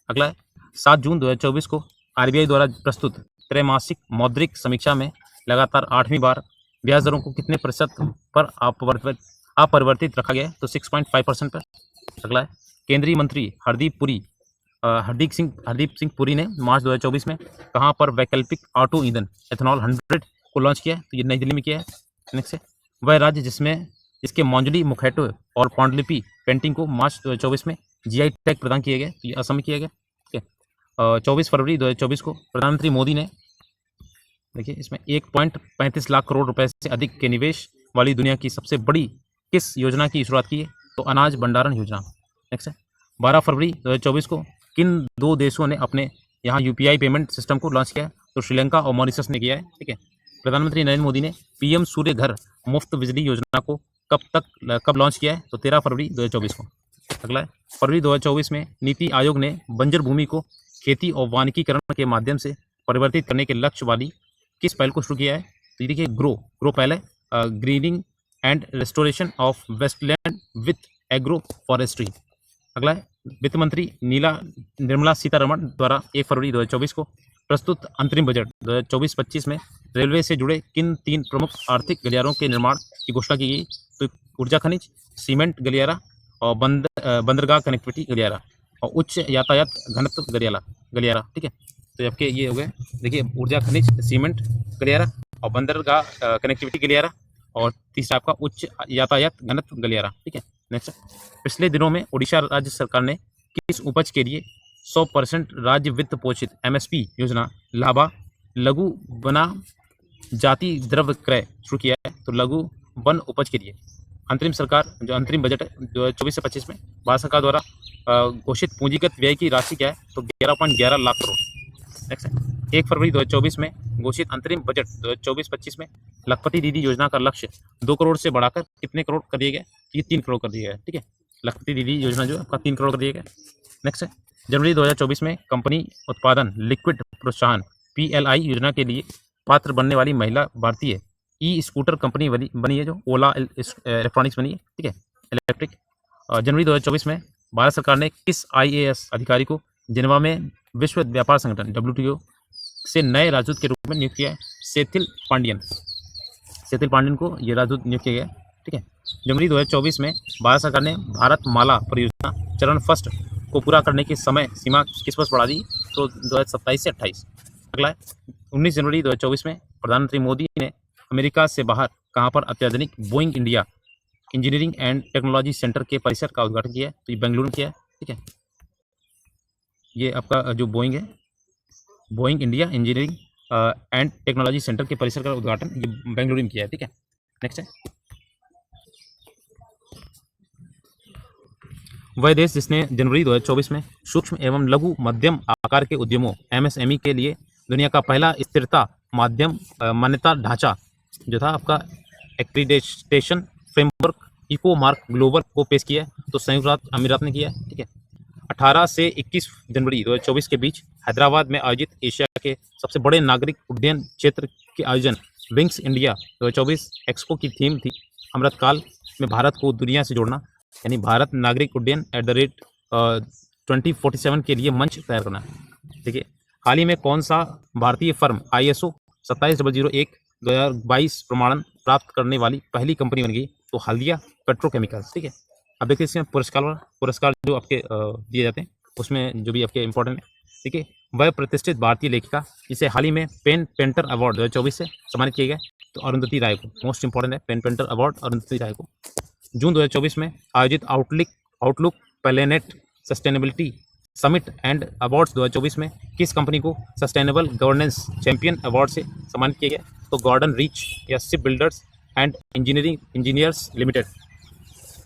S1: अगला है, 7 जून 2024 को RBI द्वारा प्रस्तुत त्रैमासिक मौद्रिक समीक्षा में लगातार 8वीं बार ब्याज दरों को कितने प्रतिशत पर अपरिवर्तित रखा गया है? तो 6.5% पर। अगला है, केंद्रीय मंत्री हरदीप सिंह पुरी ने मार्च 2024 में कहां पर वैकल्पिक ऑटो ईंधन एथेनॉल 100 को लॉन्च किया है? तो ये नई दिल्ली में किया है। नेक्स्ट है, वह राज्य जिसके मौजूदी मुखैटो और पांडुलिपि पेंटिंग को मार्च 2024 में GI टैग प्रदान किया गया, तो ये असम में किया गया। ठीक है। 24 फरवरी 2024 को प्रधानमंत्री मोदी ने देखिए इसमें 1.35 लाख करोड़ रुपए से अधिक के निवेश वाली दुनिया की सबसे बड़ी किस योजना की शुरुआत की है? तो अनाज भंडारण योजना। नेक्स्ट है, 12 फरवरी 2024 को किन 2 देशों ने अपने यहाँ UPI पेमेंट सिस्टम को लॉन्च किया है? तो श्रीलंका और मॉरिशस ने किया है। ठीक है। प्रधानमंत्री नरेंद्र मोदी ने PM सूर्य घर मुफ्त बिजली योजना को कब लॉन्च किया है? तो 13 फरवरी 2024 को। अगला है, फरवरी 2024 में नीति आयोग ने बंजर भूमि को खेती और वानिकीकरण के माध्यम से परिवर्तित करने के लक्ष्य वाली किस पहल को शुरू किया है? तो देखिए ग्रो पहल है, greening and restoration of wasteland with agroforestry. अगला है, वित्त मंत्री निर्मला सीतारमण द्वारा 1 फरवरी 2024 को प्रस्तुत अंतरिम बजट 2024-25 में रेलवे से जुड़े किन 3 प्रमुख आर्थिक गलियारों के निर्माण की घोषणा की गई? तो ऊर्जा खनिज, सीमेंट गलियारा और बंदरगाह कनेक्टिविटी गलियारा और उच्च यातायात घनत्व गलियारा। ठीक है। तो आपके ये हो गए, देखिए ऊर्जा खनिज, सीमेंट गलियारा और बंदरगाह कनेक्टिविटी गलियारा और तीसरा आपका उच्च यातायात घनत्व गलियारा। ठीक है, नेक्स्ट, पिछले दिनों में ओडिशा राज्य सरकार ने किस उपज के लिए 100% राज्य वित्त पोषित MSP योजना लाभा लघु बना जाति द्रव्य क्रय शुरू किया है? तो लघु वन उपज के लिए अंतरिम बजट है 2024 से 25 में भारत सरकार द्वारा घोषित पूंजीगत व्यय की राशि क्या है? तो 11.11 लाख करोड़। नेक्स्ट है, 1 फरवरी 2024 में घोषित अंतरिम बजट 2024-25 में लखपति दीदी योजना का लक्ष्य 2 करोड़ से बढ़ाकर कितने करोड़ कर दिया गया? ये 3 करोड़ कर दिया गया। ठीक है, लखपति दीदी योजना जो आपका 3 करोड़ कर दिया गया। नेक्स्ट है, जनवरी 2024 में कंपनी उत्पादन लिक्विड प्रोत्साहन PLI योजना के लिए पात्र बनने वाली महिला भारतीय स्कूटर कंपनी बनी है, जो ओला इलेक्ट्रॉनिक्स बनी है। ठीक है, इलेक्ट्रिक। जनवरी 2024 में भारत सरकार ने किस IAS अधिकारी को जिनेवा में विश्व व्यापार संगठन WTO से नए राजदूत के रूप में नियुक्त किया है? सेथिल पांडियन को ये राजदूत नियुक्त किया गया। ठीक है, जनवरी 2024 में भारत सरकार ने भारत माला परियोजना चरण फर्स्ट को पूरा करने की समय सीमा किस वर्ष बढ़ा दी? तो 2027 से 28। अगला है, 19 जनवरी 2024 में प्रधानमंत्री मोदी ने अमेरिका से बाहर कहाँ पर अत्याधुनिक Boeing India engineering and technology centre के परिसर का उद्घाटन किया है? तो ये बेंगलुरु में किया है। ठीक है, ये आपका जो बोइंग है, Boeing India engineering and technology centre के परिसर का उद्घाटन ये बेंगलुरु में किया है। ठीक है, नेक्स्ट है, वह देश जिसने जनवरी 2024 में सूक्ष्म एवं लघु मध्यम आकार के उद्यमों MSME के लिए दुनिया का पहला स्थिरता मान्यता ढांचा जो था आपका एक्रीडेटेशन फ्रेमवर्क इको मार्क ग्लोबल को पेश किया है? तो संयुक्त अमीरात ने किया है। ठीक है, 18 से 21 जनवरी 2024 के बीच हैदराबाद में आयोजित एशिया के सबसे बड़े नागरिक उड्डयन क्षेत्र के आयोजन विंग्स इंडिया 2024 एक्सपो की थीम थी अमृतकाल में भारत को दुनिया से जोड़ना, यानी भारत नागरिक उड्डयन @2047 के लिए मंच तैयार करना। ठीक है, हाल ही में कौन सा भारतीय फर्म ISO 27001-2022 प्रमाणन प्राप्त करने वाली पहली कंपनी बन गई? तो हल्दिया पेट्रोकेमिकल्स। ठीक है, अब देखिए इसमें पुरस्कार जो आपके दिए जाते हैं उसमें जो भी आपके इंपॉर्टेंट है। ठीक है, वह प्रतिष्ठित भारतीय लेखिका जिसे हाल ही में पेन पेंटर अवार्ड 2024 से सम्मानित किया गया, तो अरुंधति राय को। मोस्ट इंपॉर्टेंट है पेन पेंटर अवार्ड अरुंधति राय को। जून 2024 में आयोजित outlook planet sustainability summit and awards 2024 में किस कंपनी को सस्टेनेबल गवर्नेंस चैंपियन अवार्ड से सम्मानित किया गया? तो गॉर्डन रीच या ship builders and engineers limited.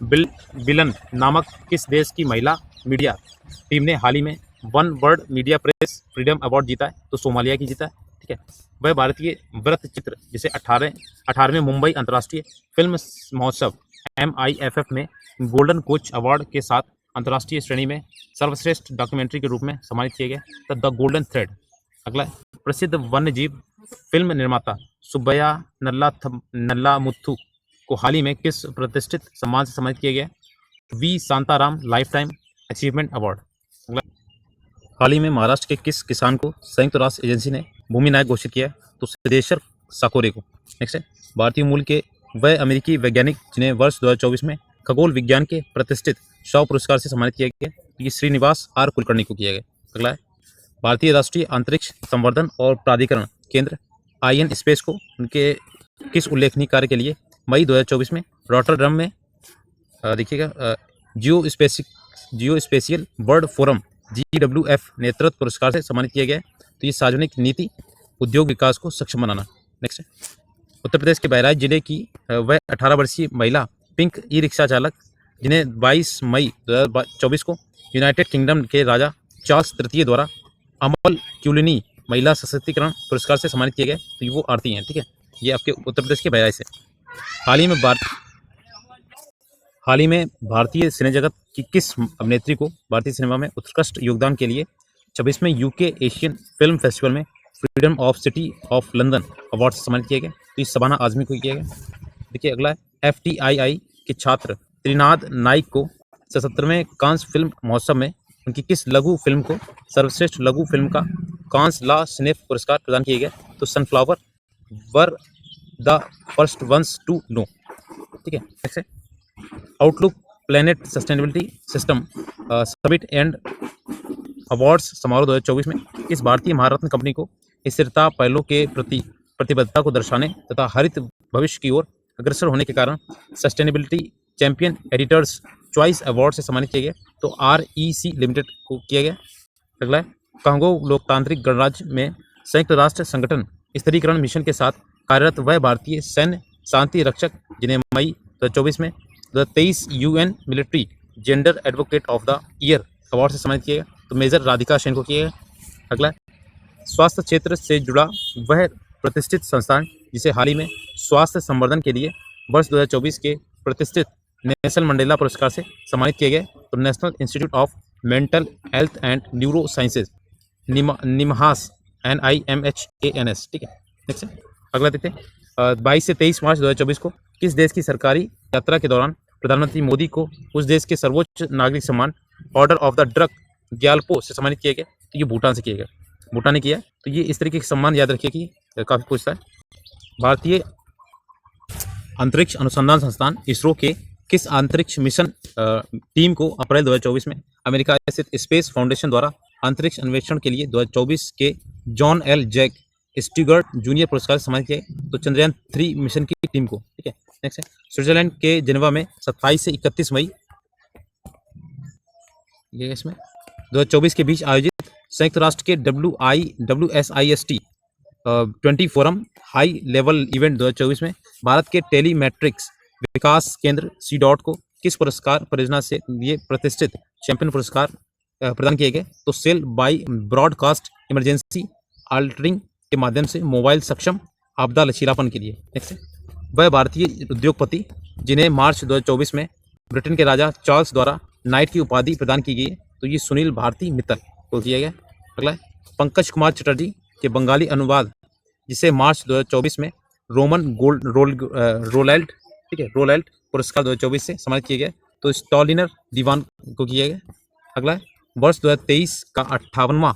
S1: बिलन नामक किस देश की महिला मीडिया टीम ने हाल ही में one world media press freedom award जीता है? तो सोमालिया की जीता है। ठीक है, वह भारतीय वृत्त चित्र जिसे 18वें मुंबई अंतर्राष्ट्रीय फिल्म महोत्सव MIFF में गोल्डन कोच अवार्ड के साथ अंतर्राष्ट्रीय श्रेणी में सर्वश्रेष्ठ डॉक्यूमेंट्री के रूप में सम्मानित किया गया, द गोल्डन थ्रेड। अगला, प्रसिद्ध वन्यजीव फिल्म निर्माता सुब्बैया नल्लामुथु को हाल ही में किस प्रतिष्ठित सम्मान से सम्मानित किया गया? V Shantaram life time achievement award. हाल ही में महाराष्ट्र के किस किसान को संयुक्त राष्ट्र एजेंसी ने भूमि नायक घोषित किया? तो सिद्धेश्वर साकोरे को। नेक्स्ट है, भारतीय मूल के वह अमेरिकी वैज्ञानिक जिन्हें वर्ष 2024 में खगोल विज्ञान के प्रतिष्ठित 100 पुरस्कार से सम्मानित किया गया, ये श्रीनिवास R कुलकर्णी को किया गया। अगला है, भारतीय राष्ट्रीय अंतरिक्ष संवर्धन और प्राधिकरण केंद्र IN स्पेस को उनके किस उल्लेखनीय कार्य के लिए मई 2024 में रॉटरडम में देखिएगा जियो स्पेशियल वर्ल्ड फोरम GWF नेतृत्व पुरस्कार से सम्मानित किया गया है? तो ये सार्वजनिक नीति उद्योग विकास को सक्षम बनाना। नेक्स्ट है, उत्तर प्रदेश के बहराइच जिले की वह 18 वर्षीय महिला पिंक ई-रिक्शा चालक जिन्हें 22 मई 2024 को यूनाइटेड किंगडम के राजा चार्ल्स तृतीय द्वारा अमल क्यूलिनी महिला सशक्तिकरण पुरस्कार से सम्मानित किए गए, तो वो आरती हैं। ठीक है, ये आपके उत्तर प्रदेश के बहराइच से। हाल ही में भारतीय सिने जगत की किस अभिनेत्री को भारतीय सिनेमा में उत्कृष्ट योगदान के लिए 26वें UK एशियन फिल्म फेस्टिवल में freedom of city of London award से सम्मानित किया गया? तो ये शबाना आजमी को किया गया। देखिए अगला है, FTII के छात्र त्रिनाद नाइक को 77वें कांस फिल्म महोत्सव में उनकी किस लघु फिल्म को सर्वश्रेष्ठ लघु फिल्म का कांस ला सिनेफ पुरस्कार प्रदान किया गया? तो sunflower were the first ones to know. ठीक है, नेक्स्ट है, outlook planet sustainability system summit and awards समारोह 2024 में किस भारतीय महारत्न कंपनी को स्थिरता पहलों के प्रति प्रतिबद्धता को दर्शाने तथा हरित भविष्य की ओर अग्रसर होने के कारण sustainability champion editors choice award से सम्मानित किया गया। तो REC लिमिटेड को किया गया। अगला है कांगो लोकतांत्रिक गणराज्य में संयुक्त राष्ट्र संगठन स्थिरीकरण मिशन के साथ कार्यरत वह भारतीय सैन्य शांति रक्षक जिन्हें मई 2024 में 2023 UN military gender advocate of the year award से सम्मानित किया गया। तो मेजर राधिका सेन को किया गया। अगला स्वास्थ्य क्षेत्र से जुड़ा वह प्रतिष्ठित संस्थान जिसे हाल ही में स्वास्थ्य संवर्धन के लिए वर्ष 2024 के प्रतिष्ठित नेल्सन मंडेला पुरस्कार से सम्मानित किए गए। तो national institute of mental health and neuro sciences NIMHANS NIMHANS। ठीक है, नेक्स्ट है अगला देखते हैं 22 से 23 मार्च 2024 को किस देश की सरकारी यात्रा के दौरान प्रधानमंत्री मोदी को उस देश के सर्वोच्च नागरिक सम्मान order of the drug Gyalpo से सम्मानित किया गया। तो ये भूटान से किया गया, भूटान ने किया। तो ये इस तरीके के सम्मान याद रखिए कि काफ़ी पूछता है। भारतीय अंतरिक्ष अनुसंधान संस्थान इसरो के किस अंतरिक्ष मिशन टीम को अप्रैल 2024 में अमेरिका स्थित स्पेस फाउंडेशन द्वारा अंतरिक्ष अन्वेषण के लिए 2024 के जॉन एल जैक स्टीगर्ट जूनियर पुरस्कार से सम्मानित किया गया। तो चंद्रयान 3 मिशन की टीम को। ठीक है, नेक्स्ट है स्विट्जरलैंड के जेनेवा में 27 से 31 मई ये इसमें 2024 के बीच आयोजित संयुक्त राष्ट्र के WSIST 20 forum high level event 2024 में भारत के टेलीमेट्रिक्स विकास केंद्र CDOT को किस पुरस्कार परियोजना से ये प्रतिष्ठित चैंपियन पुरस्कार प्रदान किए गए। तो cell by broadcast emergency alerting के माध्यम से मोबाइल सक्षम आपदा लचीलापन के लिए। नेक्स्ट है वह भारतीय उद्योगपति जिन्हें मार्च 2024 में ब्रिटेन के राजा चार्ल्स द्वारा नाइट की उपाधि प्रदान की गई है। तो ये सुनील भारती मित्तल को किया गया। अगला है पंकज कुमार चटर्जी के बंगाली अनुवाद जिसे मार्च 2024 में रोमन रोलैल्ड ठीक है रोलैल्ड पुरस्कार 2024 से सम्मानित किया गया। तो स्टॉलिनर दीवान को किया गया। अगला है वर्ष 2023 का 58वां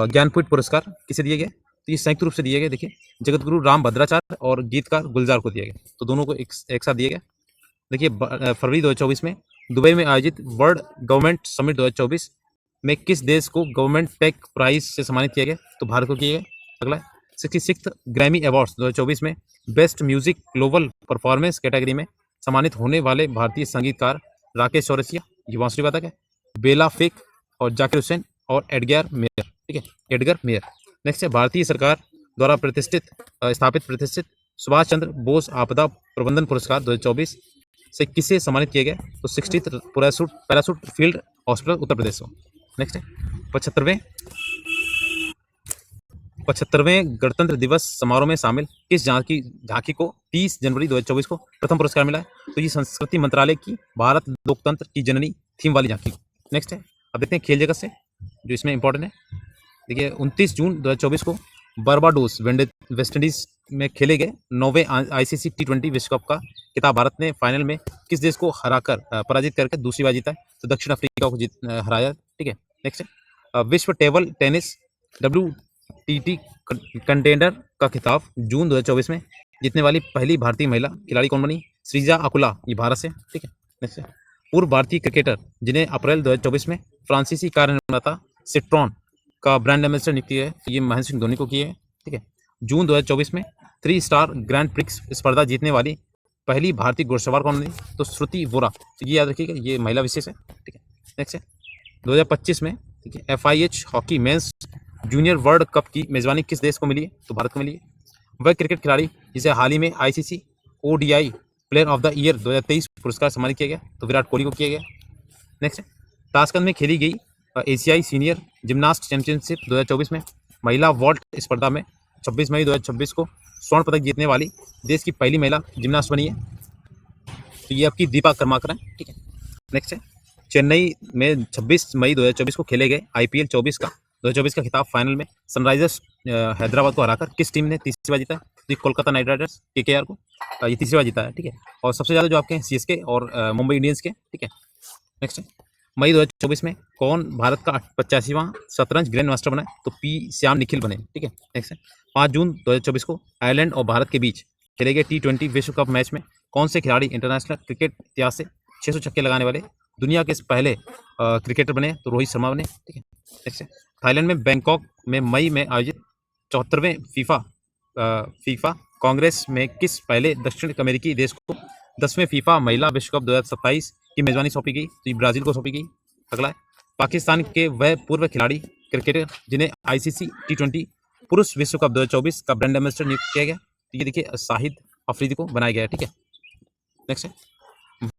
S1: ज्ञानपीठ पुरस्कार किसे दिया गया। तो ये संयुक्त रूप से दिया गया। देखिए जगत गुरु राम भद्राचार्य और गीतकार गुलजार को दिया गया। तो दोनों को एक साथ दिया गया। देखिए फरवरी 2024 में दुबई में आयोजित वर्ल्ड गवर्नमेंट समिट 2024 में किस देश को गवर्नमेंट टेक प्राइज से सम्मानित किया गया। तो भारत को किया गया। अगला 66th ग्रैमी अवार्ड्स 2024 में best music global performance category में सम्मानित होने वाले भारतीय संगीतकार राकेश चौरसिया, ये बांसुरी वादक है, बेला फेक और जाकिर हुसैन और एडगर मेयर। ठीक है, एडगर मेयर। नेक्स्ट है भारतीय सरकार द्वारा स्थापित प्रतिष्ठित सुभाष चंद्र बोस आपदा प्रबंधन पुरस्कार 2024 से किसे सम्मानित किया गया। तो 60th parachute field hospital Uttar Pradesh को। नेक्स्ट है 75वें गणतंत्र दिवस समारोह में शामिल किस झांकी को 30 जनवरी 2024 को प्रथम पुरस्कार मिला है। तो ये संस्कृति मंत्रालय की भारत लोकतंत्र की जननी थीम वाली झांकी। नेक्स्ट है अब देखते हैं खेल जगत से जो इसमें इंपॉर्टेंट है। देखिए 29 जून 2024 को बारबाडोस वेस्ट इंडीज में खेले गए 9वें ICC T20 विश्व कप का खिताब भारत ने फाइनल में किस देश को पराजित करके दूसरी बार जीता है। तो दक्षिण अफ्रीका को हराया। ठीक है, नेक्स्ट है विश्व टेबल टेनिस WTT कंटेंडर का खिताब जून 2024 में जीतने वाली पहली भारतीय महिला खिलाड़ी कौन बनी। श्रीजा अकुला, ये भारत से। ठीक है, नेक्स्ट है पूर्व भारतीय क्रिकेटर जिन्हें अप्रैल 2024 में फ्रांसीसी कार निर्माता सिट्रॉन का ब्रांड एम्बेसडर नियुक्त किया है। तो ये महेंद्र सिंह धोनी को किए हैं। ठीक है, जून 2024 में 3 स्टार ग्रैंड प्रिक्स स्पर्धा जीतने वाली पहली भारतीय घुड़सवार कौन बनी। तो श्रुति वोरा, तो ये याद रखिएगा, ये महिला विशेष है। ठीक है, नेक्स्ट है 2025 में ठीक है FIH hockey mains junior world cup की मेजबानी किस देश को मिली है। तो भारत को मिली है। वह क्रिकेट खिलाड़ी जिसे हाल ही में ICC ODI player of the year 2023 पुरस्कार सम्मानित किया गया। तो विराट कोहली को किया गया। नेक्स्ट है ताशकंद में खेली गई एशियाई सीनियर जिम्नास्ट चैंपियनशिप 2024 में महिला वॉल्ट स्पर्धा में 26 मई 2026 को स्वर्ण पदक जीतने वाली देश की पहली महिला जिम्नास्ट बनी है। तो ये आपकी दीपा कर्माकर है। ठीक है, नेक्स्ट है चेन्नई में 26 मई 2024 को खेले गए IPL 2024 का खिताब फाइनल में सनराइजर्स हैदराबाद को हराकर किस टीम ने तीसरी बार जीता है। तो कोलकाता नाइट राइडर्स KKR को ये तीसरी बार जीता है। ठीक है, और सबसे ज़्यादा जो आपके हैं CSK और मुंबई इंडियंस के। ठीक है, नेक्स्ट है मई 2024 में कौन भारत का 85वां शतरंज ग्रैंड मास्टर बना। तो P श्याम निखिल बने। ठीक है, नेक्स्ट है 5 जून 2024 को आयरलैंड और भारत के बीच खेले गए T20 विश्व कप मैच में कौन से खिलाड़ी इंटरनेशनल क्रिकेट इतिहास से 600 छक्के लगाने वाले दुनिया के पहले क्रिकेटर बने। तो रोहित शर्मा बने। ठीक है, नेक्स्ट है थाईलैंड में बैंकॉक में मई में आयोजित 74वें फीफा कांग्रेस में किस पहले दक्षिण अमेरिकी देश को 10वें फीफा महिला विश्व कप 2027 की मेजबानी सौंपी गई? तो ये ब्राजील को सौंपी गई। अगला है, पाकिस्तान के वह पूर्व खिलाड़ी क्रिकेटर जिन्हें आईसीसी T20 पुरुष विश्व कप 2024 का ब्रांड एम्बेसडर नियुक्त किया गया? तो ये देखिए शाहिद अफरीदी को बनाया गया है। ठीक है, नेक्स्ट है,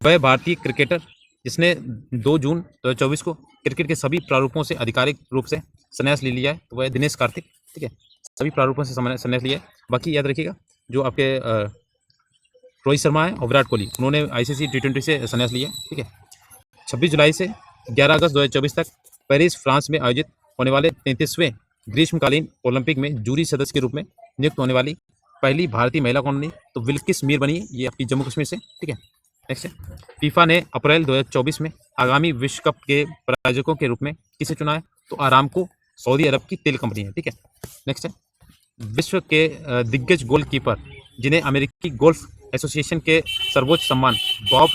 S1: वह भारतीय क्रिकेटर जिसने 2 जून 2024 को क्रिकेट के सभी प्रारूपों से आधिकारिक रूप से संन्यास ले लिया है, तो वह दिनेश कार्तिक। ठीक है, सभी प्रारूपों से संन्यास लिया है। बाकी याद रखिएगा, जो आपके रोहित शर्मा है और विराट कोहली, उन्होंने आईसीसी T20 से संन्यास लिया है। ठीक है, 26 जुलाई से 11 अगस्त 2024 तक पेरिस फ्रांस में आयोजित होने वाले 33वें ग्रीष्मकालीन ओलंपिक में जूरी सदस्य के रूप में नियुक्त होने वाली पहली भारतीय महिला कौन बनी? तो बिल्किस मीर बनी है, ये आपकी जम्मू कश्मीर से। ठीक है, नेक्स्ट है, फीफा ने अप्रैल 2024 में आगामी विश्व कप के प्रायोजकों के रूप में किसे चुना है? तो आरामको सऊदी अरब की तेल कंपनी है। ठीक है, नेक्स्ट है, विश्व के दिग्गज गोलकीपर जिन्हें अमेरिकी गोल्फ एसोसिएशन के सर्वोच्च सम्मान बॉब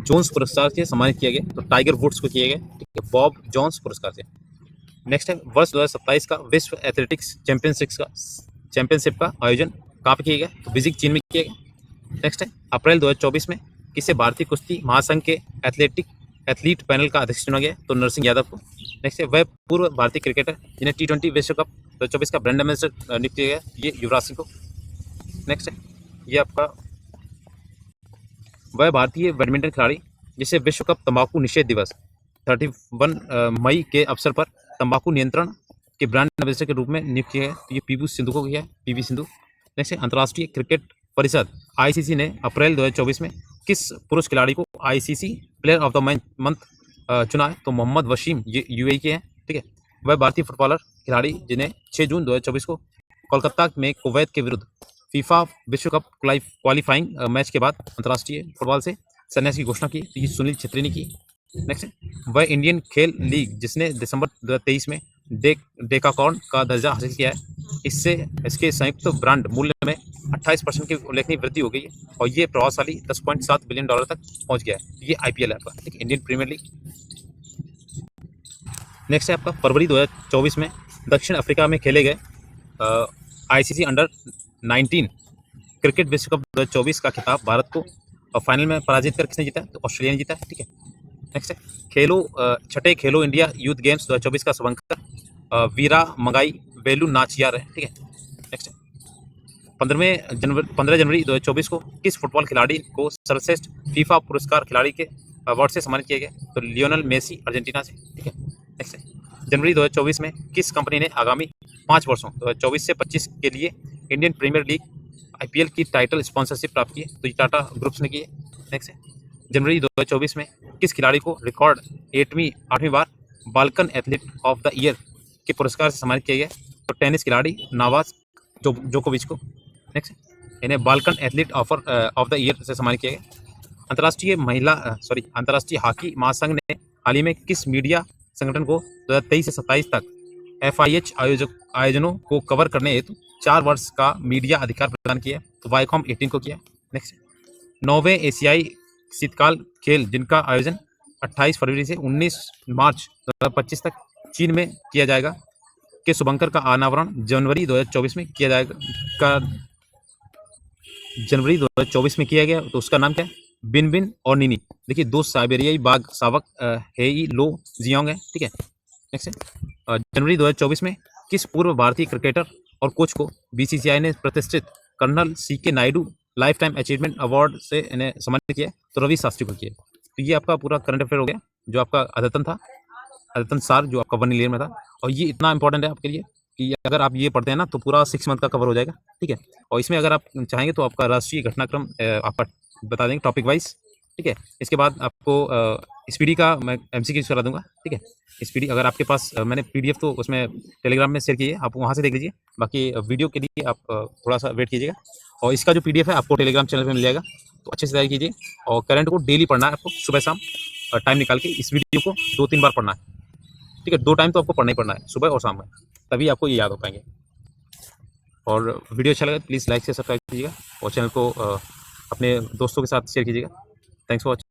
S1: जोन्स पुरस्कार से सम्मानित किया गया, तो टाइगर वुड्स को किया गया। ठीक है, बॉब जोन्स पुरस्कार से। नेक्स्ट है, वर्ष 2027 का विश्व एथलेटिक्स चैंपियनशिप का आयोजन कहाँ पे किया गया? तो बीजिंग चीन में किया गया। नेक्स्ट है, अप्रैल 2024 में किसे भारतीय कुश्ती महासंघ के एथलीट पैनल का अध्यक्ष चुना गया? तो नरसिंह यादव को। नेक्स्ट है, वह पूर्व भारतीय क्रिकेटर जिन्हें T20 विश्व कप 2024 का ब्रांड एम्बेसडर नियुक्त किया गया, ये युवराज सिंह को। नेक्स्ट है, ये आपका वह भारतीय बैडमिंटन खिलाड़ी जिसे विश्व कप तंबाकू निषेध दिवस 31 मई के अवसर पर तंबाकू नियंत्रण के ब्रांड एम्बेसडर के रूप में नियुक्त किया है, तो ये पीवी सिंधु को किया है, पीवी सिंधु। नेक्स्ट है, अंतर्राष्ट्रीय क्रिकेट परिषद आईसीसी ने अप्रैल 2024 में किस पुरुष खिलाड़ी को ICC player of the month चुना है? तो मोहम्मद वसीम, ये यूएई के हैं। ठीक है, वह भारतीय फुटबॉलर खिलाड़ी जिन्हें 6 जून 2024 को कोलकाता में कुवैत के विरुद्ध फीफा विश्व कप क्वालिफाइंग मैच के बाद अंतर्राष्ट्रीय फुटबॉल से संन्यास की घोषणा की, तो ये सुनील छेत्री ने की। नेक्स्ट है, वह इंडियन खेल लीग जिसने दिसंबर 2023 में डेकाकॉर्न का दर्जा हासिल किया है, इसके संयुक्त ब्रांड मूल्य में 28% की उल्लेखनीय वृद्धि हो गई है और ये प्रभावशाली $10.7 बिलियन तक पहुंच गया है। ये आईपीएल है आपका, ठीक, इंडियन प्रीमियर लीग। नेक्स्ट है आपका फरवरी 2024 में दक्षिण अफ्रीका में खेले गए आईसीसी अंडर-19 क्रिकेट विश्व कप 2024 का खिताब भारत को फाइनल में पराजित कर किसने जीता? तो ऑस्ट्रेलिया ने जीता है। ठीक है, नेक्स्ट है, छठे खेलो इंडिया यूथ गेम्स 2024 का शुभंकर वीरा मंगाई वेलू नाचियार है। ठीक है, नेक्स्ट है, 15 जनवरी 2024 को किस फुटबॉल खिलाड़ी को सर्वश्रेष्ठ फीफा पुरस्कार खिलाड़ी के अवार्ड से सम्मानित किया गया? तो लियोनल मेसी अर्जेंटीना से। ठीक है, नेक्स्ट है, जनवरी 2024 में किस कंपनी ने आगामी 5 वर्षों 2024 से 25 के लिए इंडियन प्रीमियर लीग आईपीएल की टाइटल स्पॉन्सरशिप प्राप्त की है? तो ये टाटा ग्रुप्स ने की है। नेक्स्ट है, जनवरी 2024 में किस खिलाड़ी को रिकॉर्ड 8वीं बार Balkan athlete of the year के पुरस्कार से सम्मानित किया गया? तो टेनिस खिलाड़ी नोवाक जोकोविच को। नेक्स्ट, इन्हें Balkan athlete of the year से सम्मानित किया गया। अंतर्राष्ट्रीय हॉकी महासंघ ने हाल ही में किस मीडिया संगठन को 2023 से 27 तक FIH आयोजनों को कवर करने हेतु 4 वर्ष का मीडिया अधिकार प्रदान किया? तो वाईकॉम 18 को किया। नेक्स्ट, 9वें एशियाई शीतकाल खेल जिनका आयोजन 28 फरवरी से 19 मार्च 2025 तक चीन में किया जाएगा के शुभंकर का अनावरण जनवरी 2024 में किया जाएगा जनवरी 2024 में किया गया, तो उसका नाम क्या है? बिन और नीनी। देखिए, 2 साइबेरियाई बाघ शावक हेई लो जियोंग है। ठीक है, नेक्स्ट है, जनवरी 2024 में किस पूर्व भारतीय क्रिकेटर और कोच को बीसीसीआई ने प्रतिष्ठित colonel CK Naidu life time achievement award से इन्हें सम्मानित किया? तो रवि शास्त्री को किया। तो ये आपका पूरा करंट अफेयर हो गया, जो आपका अद्यतन था, अद्यतन सार जो आपका 1 ईयर में था। और ये इतना इंपॉर्टेंट है आपके लिए कि अगर आप ये पढ़ते हैं ना तो पूरा 6 मंथ का कवर हो जाएगा। ठीक है, और इसमें अगर आप चाहेंगे तो आपका राष्ट्रीय घटनाक्रम आपका बता देंगे टॉपिक वाइज। ठीक है, इसके बाद आपको स्पीडी का मैं MCQ करा दूंगा। ठीक है, स्पीडी अगर आपके पास मैंने PDF तो उसमें टेलीग्राम में शेयर की है, आप वहाँ से देख लीजिए। बाकी वीडियो के लिए आप थोड़ा सा वेट कीजिएगा, और इसका जो PDF है आपको टेलीग्राम चैनल पर मिल जाएगा। तो अच्छे से तैयारी कीजिए, और करंट को डेली पढ़ना है आपको, सुबह शाम टाइम निकाल के इस वीडियो को 2-3 बार पढ़ना है। ठीक है, 2 टाइम तो आपको पढ़ना ही पढ़ना है, सुबह और शाम में, तभी आपको ये याद हो पाएंगे। और वीडियो अच्छा लगा प्लीज़ लाइक से सब्सक्राइब कीजिएगा, और चैनल को अपने दोस्तों के साथ शेयर कीजिएगा। Thanks for watching.